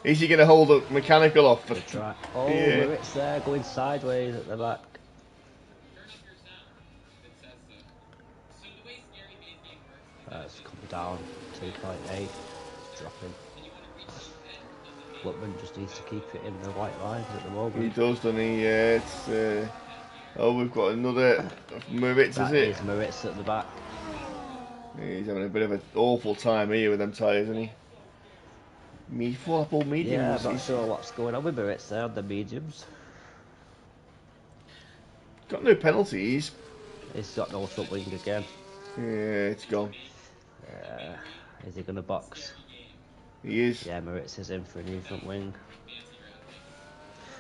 Is he going to hold the mechanical off? For try. Oh, yeah. It's there going sideways at the back. It's coming down 2.8. It's dropping. Lookman just needs to keep it in the white lines at the moment. He does, doesn't he? Yeah, it's. Oh, we've got another Moritz, is it? That is Moritz at the back. Yeah, he's having a bit of an awful time here with them tyres, isn't he? 4-lap old mediums. Yeah, I'm not sure what's going on with Moritz there on the mediums. Got no penalties. He's got no front wing again. Yeah, it's gone. Is he going to box? He is. Yeah, Moritz is in for a new front wing.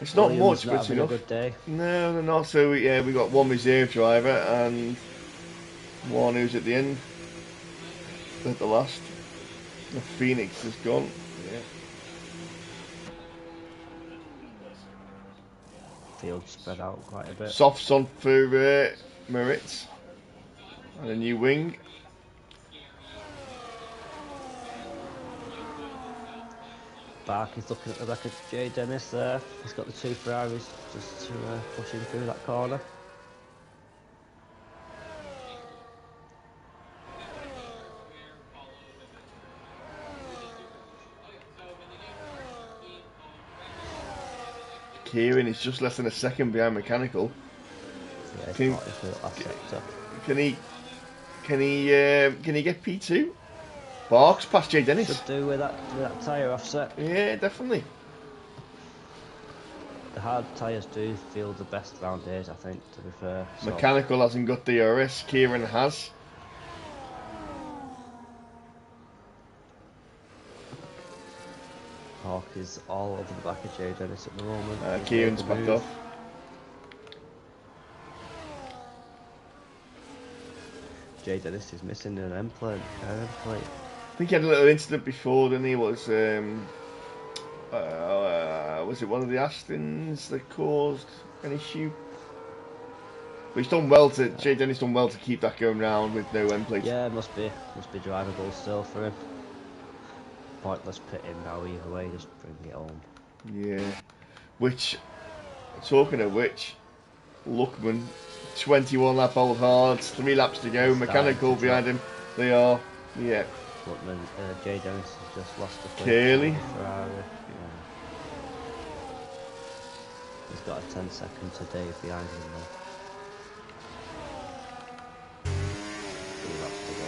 It's not Williams much, but enough. A good day. No, they're not. So yeah, we got one reserve driver and one who's at the end, at the last. The Phoenix is gone. Yeah. Field spread out quite a bit. Softs on for Moritz and a new wing. Bark is looking at the back of Jay Dennis there. He's got the 2 Ferraris just to push him through that corner. Kieran is just less than a second behind mechanical. Yeah, can he get P2? Barks past Jay Dennis. Should do with that tyre offset. Yeah, definitely. The hard tyres do feel the best round days, I think, to be fair. So. Mechanical hasn't got DRS, Kieran has. Hawk is all over the back of Jay Dennis at the moment. Kieran's backed off. Jay Dennis is missing an end plate. I think he had a little incident before, didn't he? Was it one of the Astons that caused an issue? But he's done well to Jay Dennis done well to keep that going round with no end plate. Yeah, must be drivable still for him. Pointless pitting now either way, just bring it home. Yeah. Which, talking of which, Luckman, 21 lap old hards, 3 laps to go, mechanical behind him. They are, yeah. Luckman, Jay Dennis has just lost the Curly. Ferrari. Yeah. He's got a 10-second to Dave behind him now. 3 laps to go.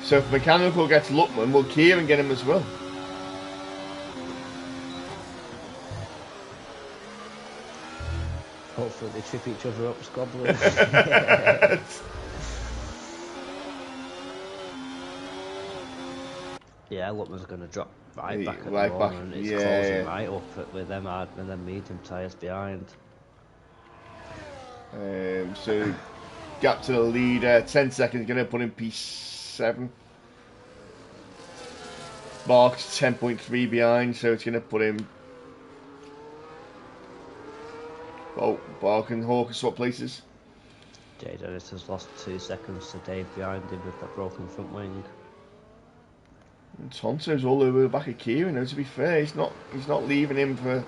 So if mechanical gets Luckman, will Kieran get him as well? Hopefully they trip each other up, squabbling. Yeah, Luckman's going to drop right back at the moment. It's closing right up with them hard and then medium tyres behind. So gap to the leader, 10 seconds, going to put in P7. Mark's 10.3 behind, so it's going to put him. Oh, Bark and Hawk swap places. Jay Dennis has lost 2 seconds to Dave behind him with that broken front wing. And Tonto's all over the back of Kieran. Though, to be fair, he's not leaving him for.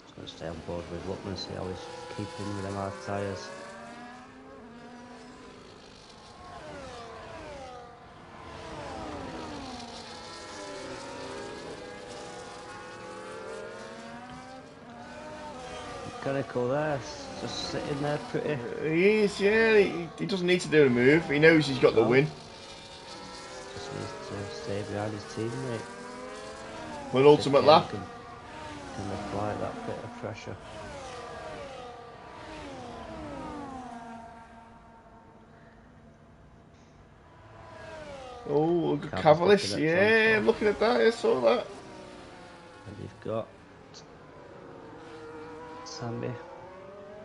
He's going to stay on board with Luckman, see how he's keeping with them hard tyres. Mechanical there, just sitting there pretty. He is, yeah. He doesn't need to do a move. He knows he's got the win. Just needs to stay behind his teammate. For an ultimate lap. Can apply that bit of pressure. Oh, Cavalis, yeah, looking at that, I saw that. And you've got Sammy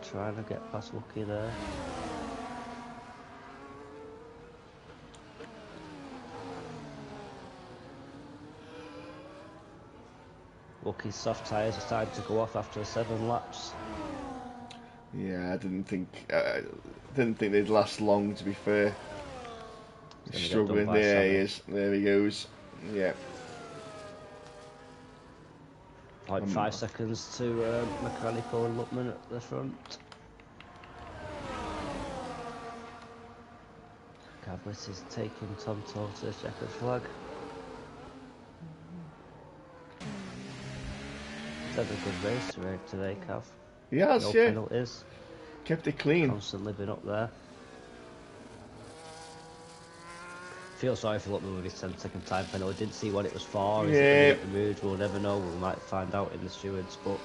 trying to get past Lucky there. Lucky's soft tyres are starting to go off after 7 laps. Yeah, I didn't think they'd last long. To be fair, he's struggling. There he is. There he goes. Yeah. Like 5 seconds to Mechanical and Luckman at the front. Cavlis is taking Tonto to the checkered flag. He's had a good race today, Cav. He has, no yeah. penalties. Kept it clean. Constantly been up there. Feel sorry for Luckman with his 10-second time penalty. Didn't see what it was for. Is it removed? We'll never know. We might find out in the stewards, but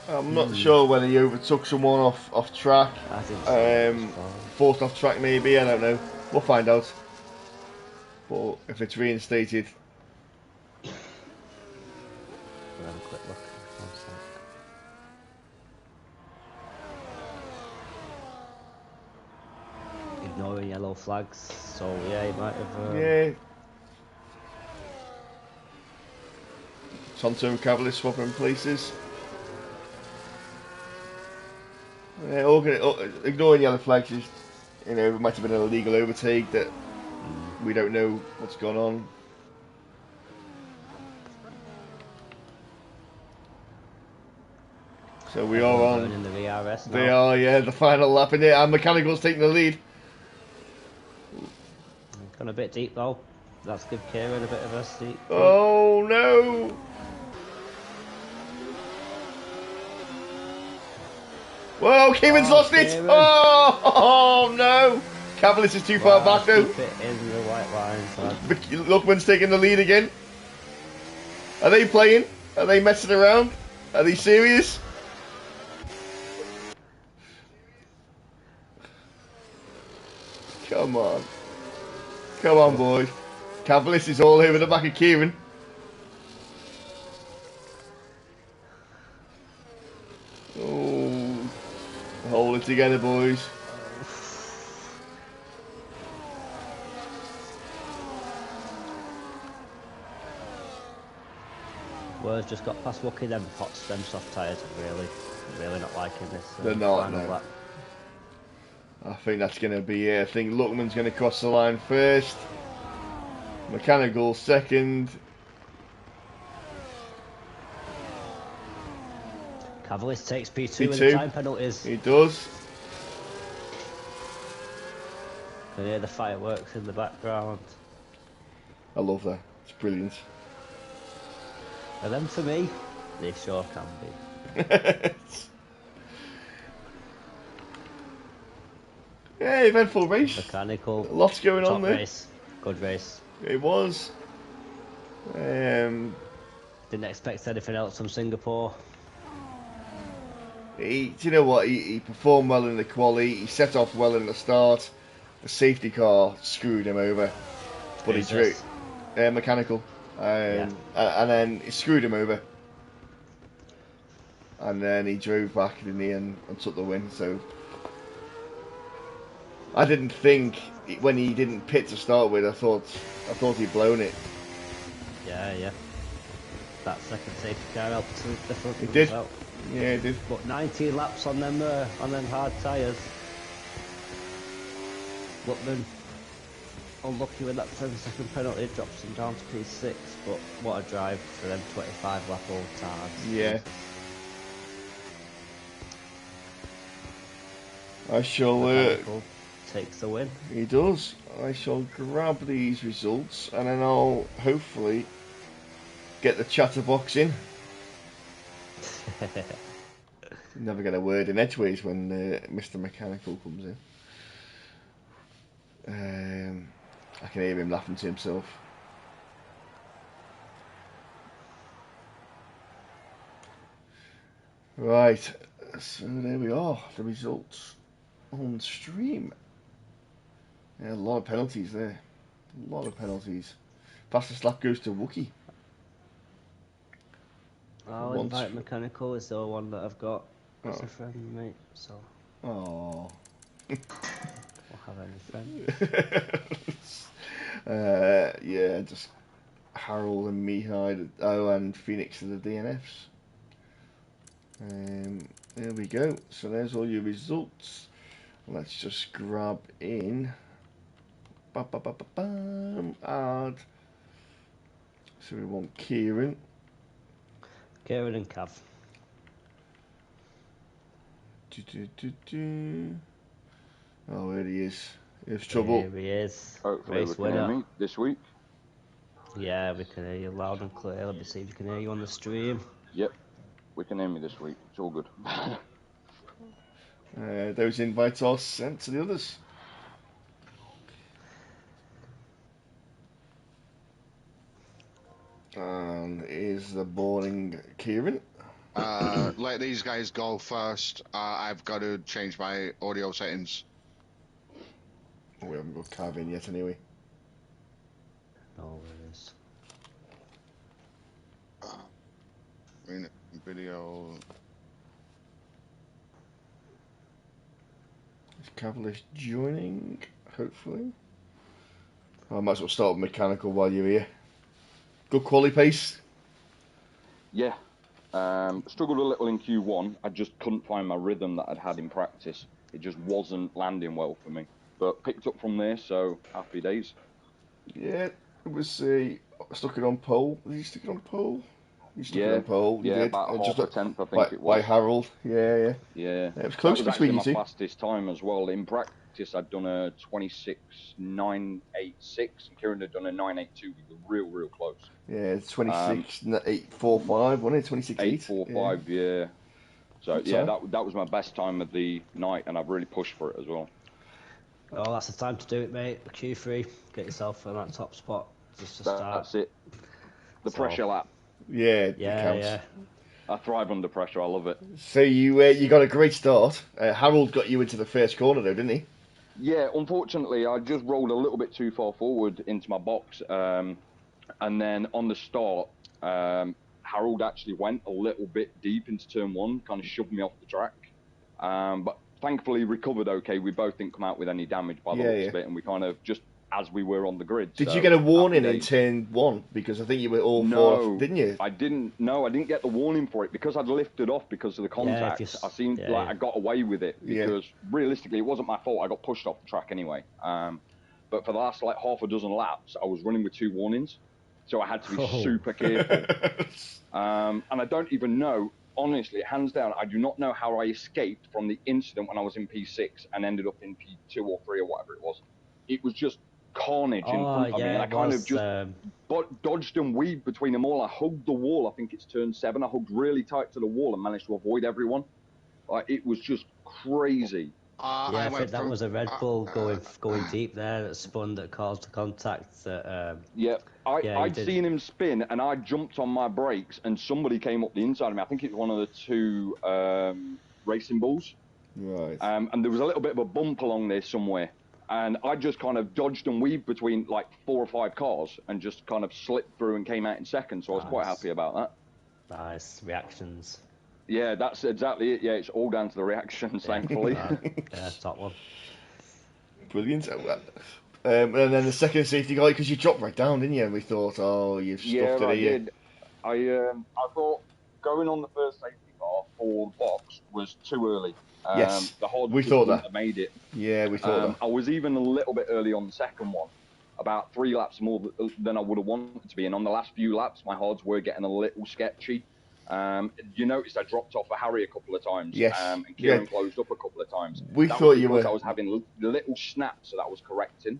I'm not sure whether he overtook someone off track. I think so. Forced off track, maybe. I don't know. We'll find out. But if it's reinstated, we'll have a quick look. 1 sec. Ignoring yellow flags, so yeah, he might have. Yeah. Tonto and Cavalier swapping places. Yeah, ignoring yellow flags is, it might have been an illegal overtake that we don't know what's gone on. So we are on. In the VRS now. They are, yeah, the final lap in it, and Mechanical's taking the lead. Gone a bit deep though. That's give Kieran a bit of a seat. Oh no! Whoa, Kieran's lost it! Oh no! Cavalis is too far back though. Keep it in the white line. Luckman's taking the lead again. Are they playing? Are they messing around? Are they serious? Come on. Come on, boys. Cavalis is all over the back of Kieran. Oh, hold it together, boys. Whereas just got past Wookie, them soft tyres are really not liking this. They're not, final no. lap. I think that's going to be it. I think Luckman's going to cross the line first. Mechanical second. Cavalis takes P2 with the time penalties. He does. And hear the fireworks in the background. I love that. It's brilliant. And then for me, they sure can be. Yeah, eventful race. Mechanical. Lots going on there. Race. Good race. It was. Didn't expect anything else from Singapore. Do you know what? He performed well in the quali. He set off well in the start. The safety car screwed him over. But he drew. Mechanical. And then it screwed him over. And then he drove back, didn't he, and took the win. So I didn't think when he didn't pit to start with. I thought he'd blown it. Yeah. That second safety car helped to the front. It did. Well. Yeah, it did. But 19 laps on them hard tyres. Luckman unlucky with that 7-second penalty, drops him down to P6. But what a drive for them 25 lap old times. Yeah. I shall. Takes the win. He does. I shall grab these results and then I'll hopefully get the chatterbox in. Never get a word in edgeways when Mr. Mechanical comes in. I can hear him laughing to himself. Right, so there we are, the results on stream. Yeah, a lot of penalties there. A lot of penalties. Fastest lap goes to Wookie. I'll invite Mechanical as the one that I've got as a friend, mate. So. Oh. We'll have any friends. Yeah, just Harold and Mihai. Oh, and Phoenix to the DNFs. There we go. So there's all your results. Let's just grab in. Add. So we want Kieran. Kieran and Cav. Oh, there he is. There's trouble. Here he is. Hopefully Race we can winner. hear me this week. Yeah, we can hear you loud and clear. Let me see if we can hear you on the stream. Yep, we can hear me this week. It's all good. Those invites are sent to the others. And is the boarding Kieran? Let these guys go first. I've got to change my audio settings. We haven't got Cav in yet anyway. No worries. Video. Is Cavalish joining? Hopefully. I might as well start with Mechanical while you're here. Good quality pace. Yeah, struggled a little in Q1. I just couldn't find my rhythm that I'd had in practice. It just wasn't landing well for me. But picked up from there, so happy days. Yeah, it was stuck it on pole. Did you stick it on pole? You stuck it on pole. You yeah, did. about half a tenth, I think by, it was. By Harold. Yeah. Yeah. It was close that was between you actually two. my fastest time as well. In practice, I'd done a 26.986, and Kieran had done a 9.82. We were real close. Yeah, 26.845, wasn't it? 26.8. 8.45, yeah. So Good yeah, time. that was my best time of the night, and I've really pushed for it as well. Oh, that's the time to do it, mate. Q3, get yourself in that top spot just to start. That's it. The pressure lap. Yeah, it Yeah, counts. yeah. I thrive under pressure. I love it. So you got a great start. Harold got you into the first corner though, didn't he? Yeah, unfortunately, I just rolled a little bit too far forward into my box, and then on the start, Harold actually went a little bit deep into turn one, kind of shoved me off the track. But thankfully recovered okay. We both didn't come out with any damage by the looks of it, and we kind of just as we were on the grid. Did so you get a warning in turn one? Because I think you were all four, didn't you? I didn't. No, I didn't get the warning for it because I'd lifted off because of the contact. I seemed like I got away with it because realistically it wasn't my fault. I got pushed off the track anyway. But for the last like half a dozen laps, I was running with 2 warnings, so I had to be super careful. And I don't even know, honestly, hands down, I do not know how I escaped from the incident when I was in P6 and ended up in P2 or 3 or whatever it was. It was just carnage in front of me, and I kind of just dodged and weaved between them all. I hugged the wall. I think it's turn 7. I hugged really tight to the wall and managed to avoid everyone. It was just crazy. I think that was a Red Bull going deep there that spun, that caused the contact. I'd seen him spin, and I jumped on my brakes, and somebody came up the inside of me. I think it was one of the 2 racing bulls. Right. And there was a little bit of a bump along there somewhere. And I just kind of dodged and weaved between like 4 or 5 cars and just kind of slipped through and came out in second. So I was quite happy about that. Nice reactions. Yeah, that's exactly it. Yeah, it's all down to the reactions, thankfully. Yeah, top one. Brilliant. And then the second safety car, because you dropped right down, didn't you? And we thought, oh, you've stuffed it here. Did. I thought going on the first safety car for the box was too early. Yes, the hard we thought that. Have made it. Yeah, we thought that. I was even a little bit early on the second one, about 3 laps more than I would have wanted to be. And on the last few laps, my hards were getting a little sketchy. You noticed I dropped off for Harry a couple of times. Yes. And Kieran closed up a couple of times. We thought you were. I was having little snaps, so that was correcting.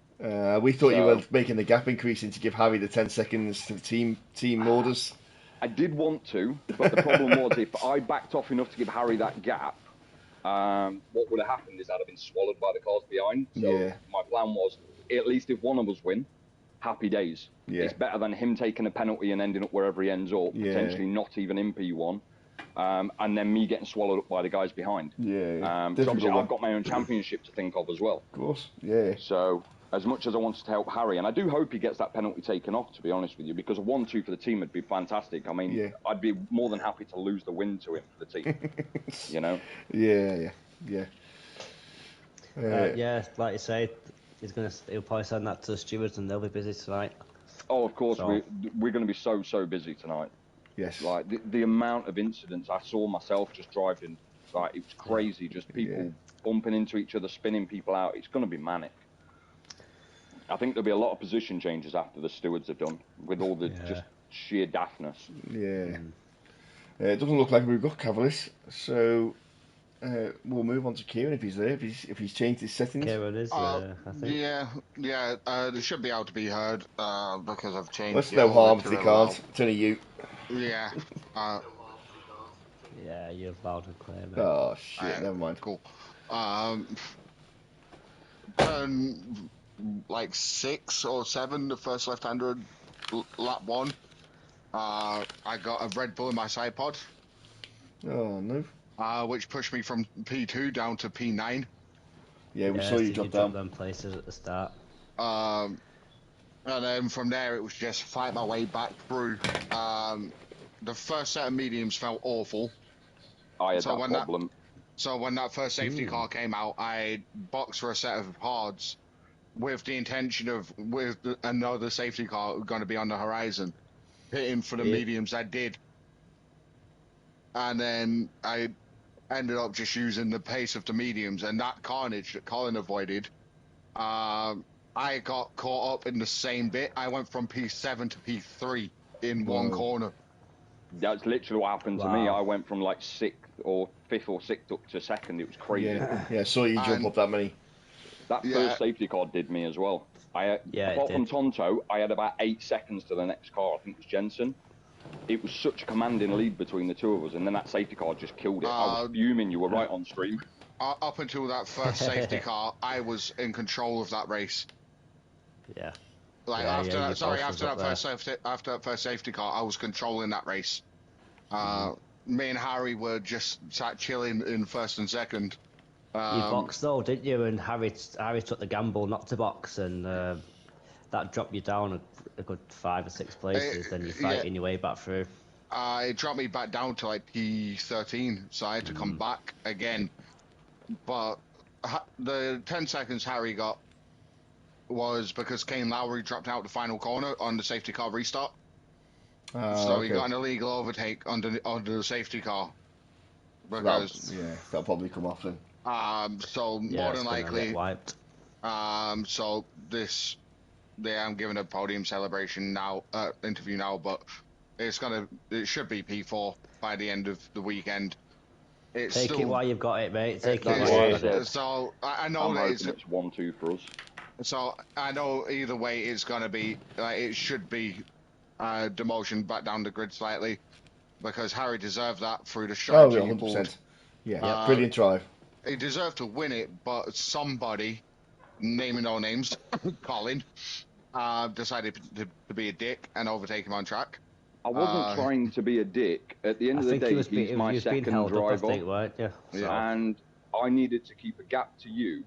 We thought you were making the gap increasing to give Harry the 10 seconds to the team orders. I did want to, but the problem was if I backed off enough to give Harry that gap, what would have happened is I'd have been swallowed by the cars behind. So my plan was, at least if one of us win, happy days. Yeah. It's better than him taking a penalty and ending up wherever he ends up, potentially not even in P1, and then me getting swallowed up by the guys behind. So obviously I've got my own championship to think of as well. Of course, yeah. So as much as I wanted to help Harry, and I do hope he gets that penalty taken off, to be honest with you, because a 1-2 for the team would be fantastic. I mean, I'd be more than happy to lose the win to him for the team. You know? Yeah. Like you say, he'll probably send that to the stewards, and they'll be busy tonight. Oh, of course, we're going to be so busy tonight. Yes. Like the amount of incidents I saw myself just driving, like it was crazy. Just people bumping into each other, spinning people out. It's going to be manic. I think there'll be a lot of position changes after the stewards are done, with all the just sheer daftness. Yeah. It doesn't look like we've got Cavaliers, so we'll move on to Kieran if he's there, if he's changed his settings. Kieran is there, I think. Yeah. They should be able to be heard because I've changed. That's no harm if they can't. It's only you. Yeah. Yeah, you're loud and clear, mate. Oh shit! Never mind. Cool. Like 6 or 7, the first left-hander, lap 1. I got a Red Bull in my side pod. Oh no. Which pushed me from P2 down to P9. Yeah, we saw you drop down. Them places at the start. And then from there, it was just fight my way back through. The first set of mediums felt awful. I had that problem. So when that first safety car came out, I boxed for a set of hards with the intention of, with another safety car going to be on the horizon, hitting for the mediums. I did. And then I ended up just using the pace of the mediums, and that carnage that Colin avoided, I got caught up in the same bit. I went from P7 to P3 in one corner. That's literally what happened to me. I went from like 6th or 5th or 6th up to 2nd. It was crazy. Yeah, saw you jump up that many. That first safety car did me as well. Apart from Tonto, I had about 8 seconds to the next car. I think it was Jensen. It was such a commanding lead between the two of us, and then that safety car just killed it. I was fuming. You were right on stream. Up until that first safety car, I was in control of that race. Yeah. Like after that first safety car, I was controlling that race. Me and Harry were just sat chilling in first and second. You boxed though, didn't you? And Harry took the gamble not to box, and that dropped you down a good 5 or 6 places. Then you're fighting your way back through. It dropped me back down to like P13, so I had to come back again. But the 10 seconds Harry got was because Kane Lowry dropped out the final corner on the safety car restart. So he got an illegal overtake under the safety car. Because that'll probably come off then. So more than likely, get wiped. So I'm giving a podium celebration now, interview now, but it should be P4 by the end of the weekend. Take it while you've got it, mate. Take it while you've got it. So I know that it's 1-2 for us. So I know either way it's gonna be it should be demotion back down the grid slightly, because Harry deserved that through the strategy. Oh, 100%. Yeah, brilliant drive. He deserved to win it, but somebody, naming no names, Colin, decided to be a dick and overtake him on track. I wasn't trying to be a dick. At the end of the day, he's my second driver, and I needed to keep a gap to you,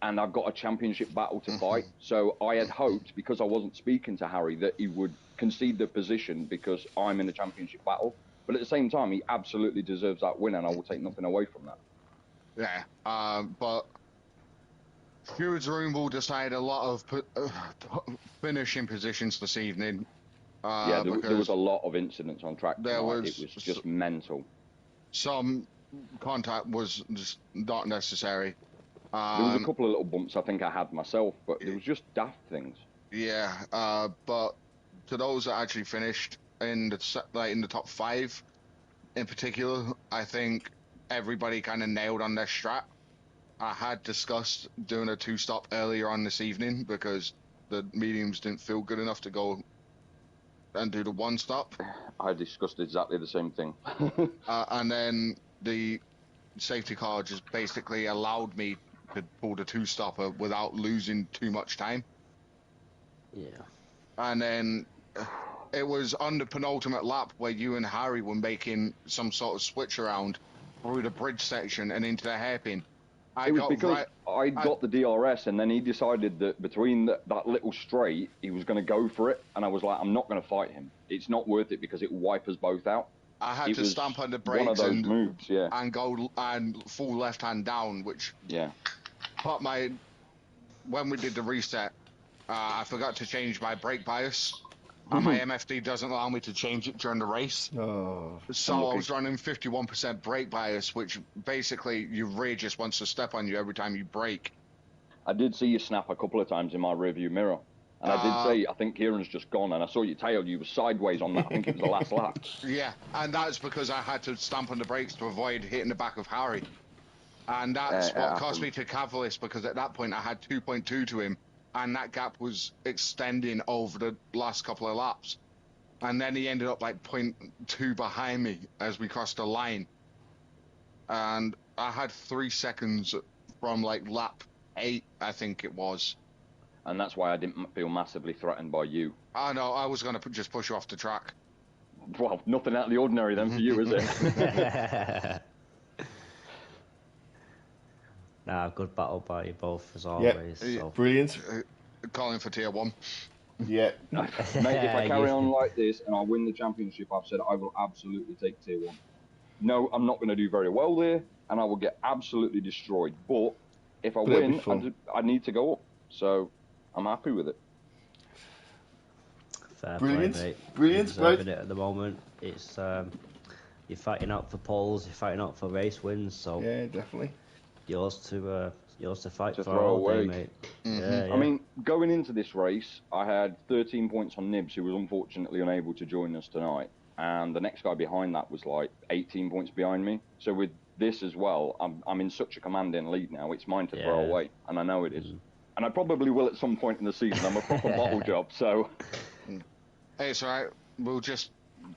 and I've got a championship battle to fight. So I had hoped, because I wasn't speaking to Harry, that he would concede the position because I'm in a championship battle. But at the same time, he absolutely deserves that win, and I will take nothing away from that. Yeah, but Stewards Room will decide a lot of finishing positions this evening. There was a lot of incidents on track tonight. It was just mental. Some contact was just not necessary. There was a couple of little bumps I think I had myself, but it was just daft things. Yeah, but to those that actually finished in the top 5, in particular, I think everybody kind of nailed on their strat. I had discussed doing a 2-stop earlier on this evening because the mediums didn't feel good enough to go and do the 1-stop. I discussed exactly the same thing. And then the safety car just basically allowed me to pull the 2-stopper without losing too much time. Yeah. And then it was on the penultimate lap where you and Harry were making some sort of switch around through the bridge section and into the hairpin. It was because I got the DRS, and then he decided that between that little straight, he was going to go for it, and I was like, I'm not going to fight him. It's not worth it because it will wipe us both out. I had to stamp on the brakes one of those moves, and go and full left hand down, which put when we did the reset, I forgot to change my brake bias. And my MFD doesn't allow me to change it during the race. Oh, so I was running 51% brake bias, which basically your rear just wants to step on you every time you brake. I did see you snap a couple of times in my rearview mirror. And I did say, I think Kieran's just gone, and I saw your tail. You were sideways on that. I think it was the last lap. Yeah, and that's because I had to stamp on the brakes to avoid hitting the back of Harry. And that's what cost me to Cavalis, because at that point I had 2.2 to him. And that gap was extending over the last couple of laps. And then he ended up like 0.2 behind me as we crossed the line. And I had 3 seconds from like lap 8, I think it was. And that's why I didn't feel massively threatened by you. I know, I was going to just push you off the track. Well, nothing out of the ordinary then for you, is it? Nah, good battle by you both, as always. Yeah, so. Brilliant. Calling for tier 1. Yeah. Mate, if I carry on like this and I win the championship, I've said I will absolutely take tier 1. No, I'm not going to do very well there, and I will get absolutely destroyed. But if I win, I need to go up. So I'm happy with it. Fair Brilliant. play, mate. Brilliant. You're deserving it at the moment. It's you're fighting out for poles, you're fighting out for race wins. So yeah, definitely. Yours to fight to for throw all away. day, mate. I mean, going into this race, I had 13 points on Nibs, who was unfortunately unable to join us tonight. And the next guy behind that was like 18 points behind me. So with this as well, I'm in such a commanding lead now. It's mine to throw away, and I know it is. And I probably will at some point in the season. I'm a proper bottle job, so... Hey, it's alright. We'll just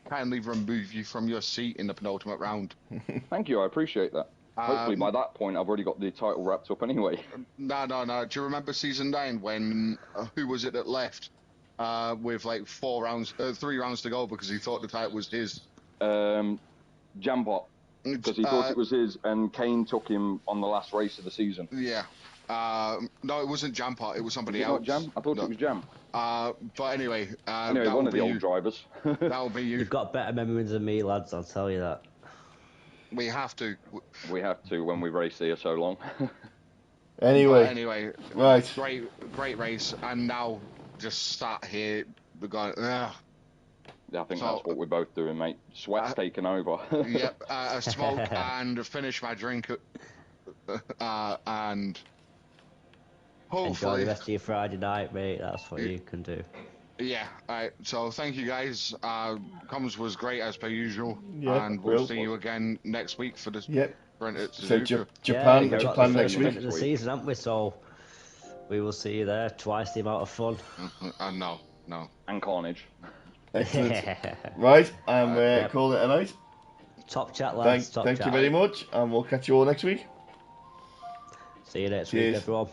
kindly remove you from your seat in the penultimate round. Thank you, I appreciate that. Hopefully by that point I've already got the title wrapped up anyway. No. Do you remember season 9 when who was it that left with like 3 rounds to go because he thought the title was his? Jambot. Because he thought it was his, and Kane took him on the last race of the season. Yeah. No, it wasn't Jampart. It was somebody Was it else. not Jam? I thought it was Jam. But anyway, Anyway, one of the old drivers. That'll be you. You've got better memories than me, lads. I'll tell you that. We have to. We have to when we race here so long. Anyway, right. Great race, and now just sat here. We're going. Yeah, I think that's what we're both doing, mate. Sweat's taken over. Yep, a smoke and finish my drink, and hopefully enjoy the rest of your Friday night, mate. That's what you can do. Yeah. Alright. So thank you guys. Comms was great as per usual, and we'll see you again next week for this. Yep. So Japan next week. of the season, haven't we? So we will see you there. Twice the amount of fun. No. And carnage. Excellent. Right, I'm calling it a night. Top chat, lads. Thank you very much, and we'll catch you all next week. See you next Cheers. week, everyone.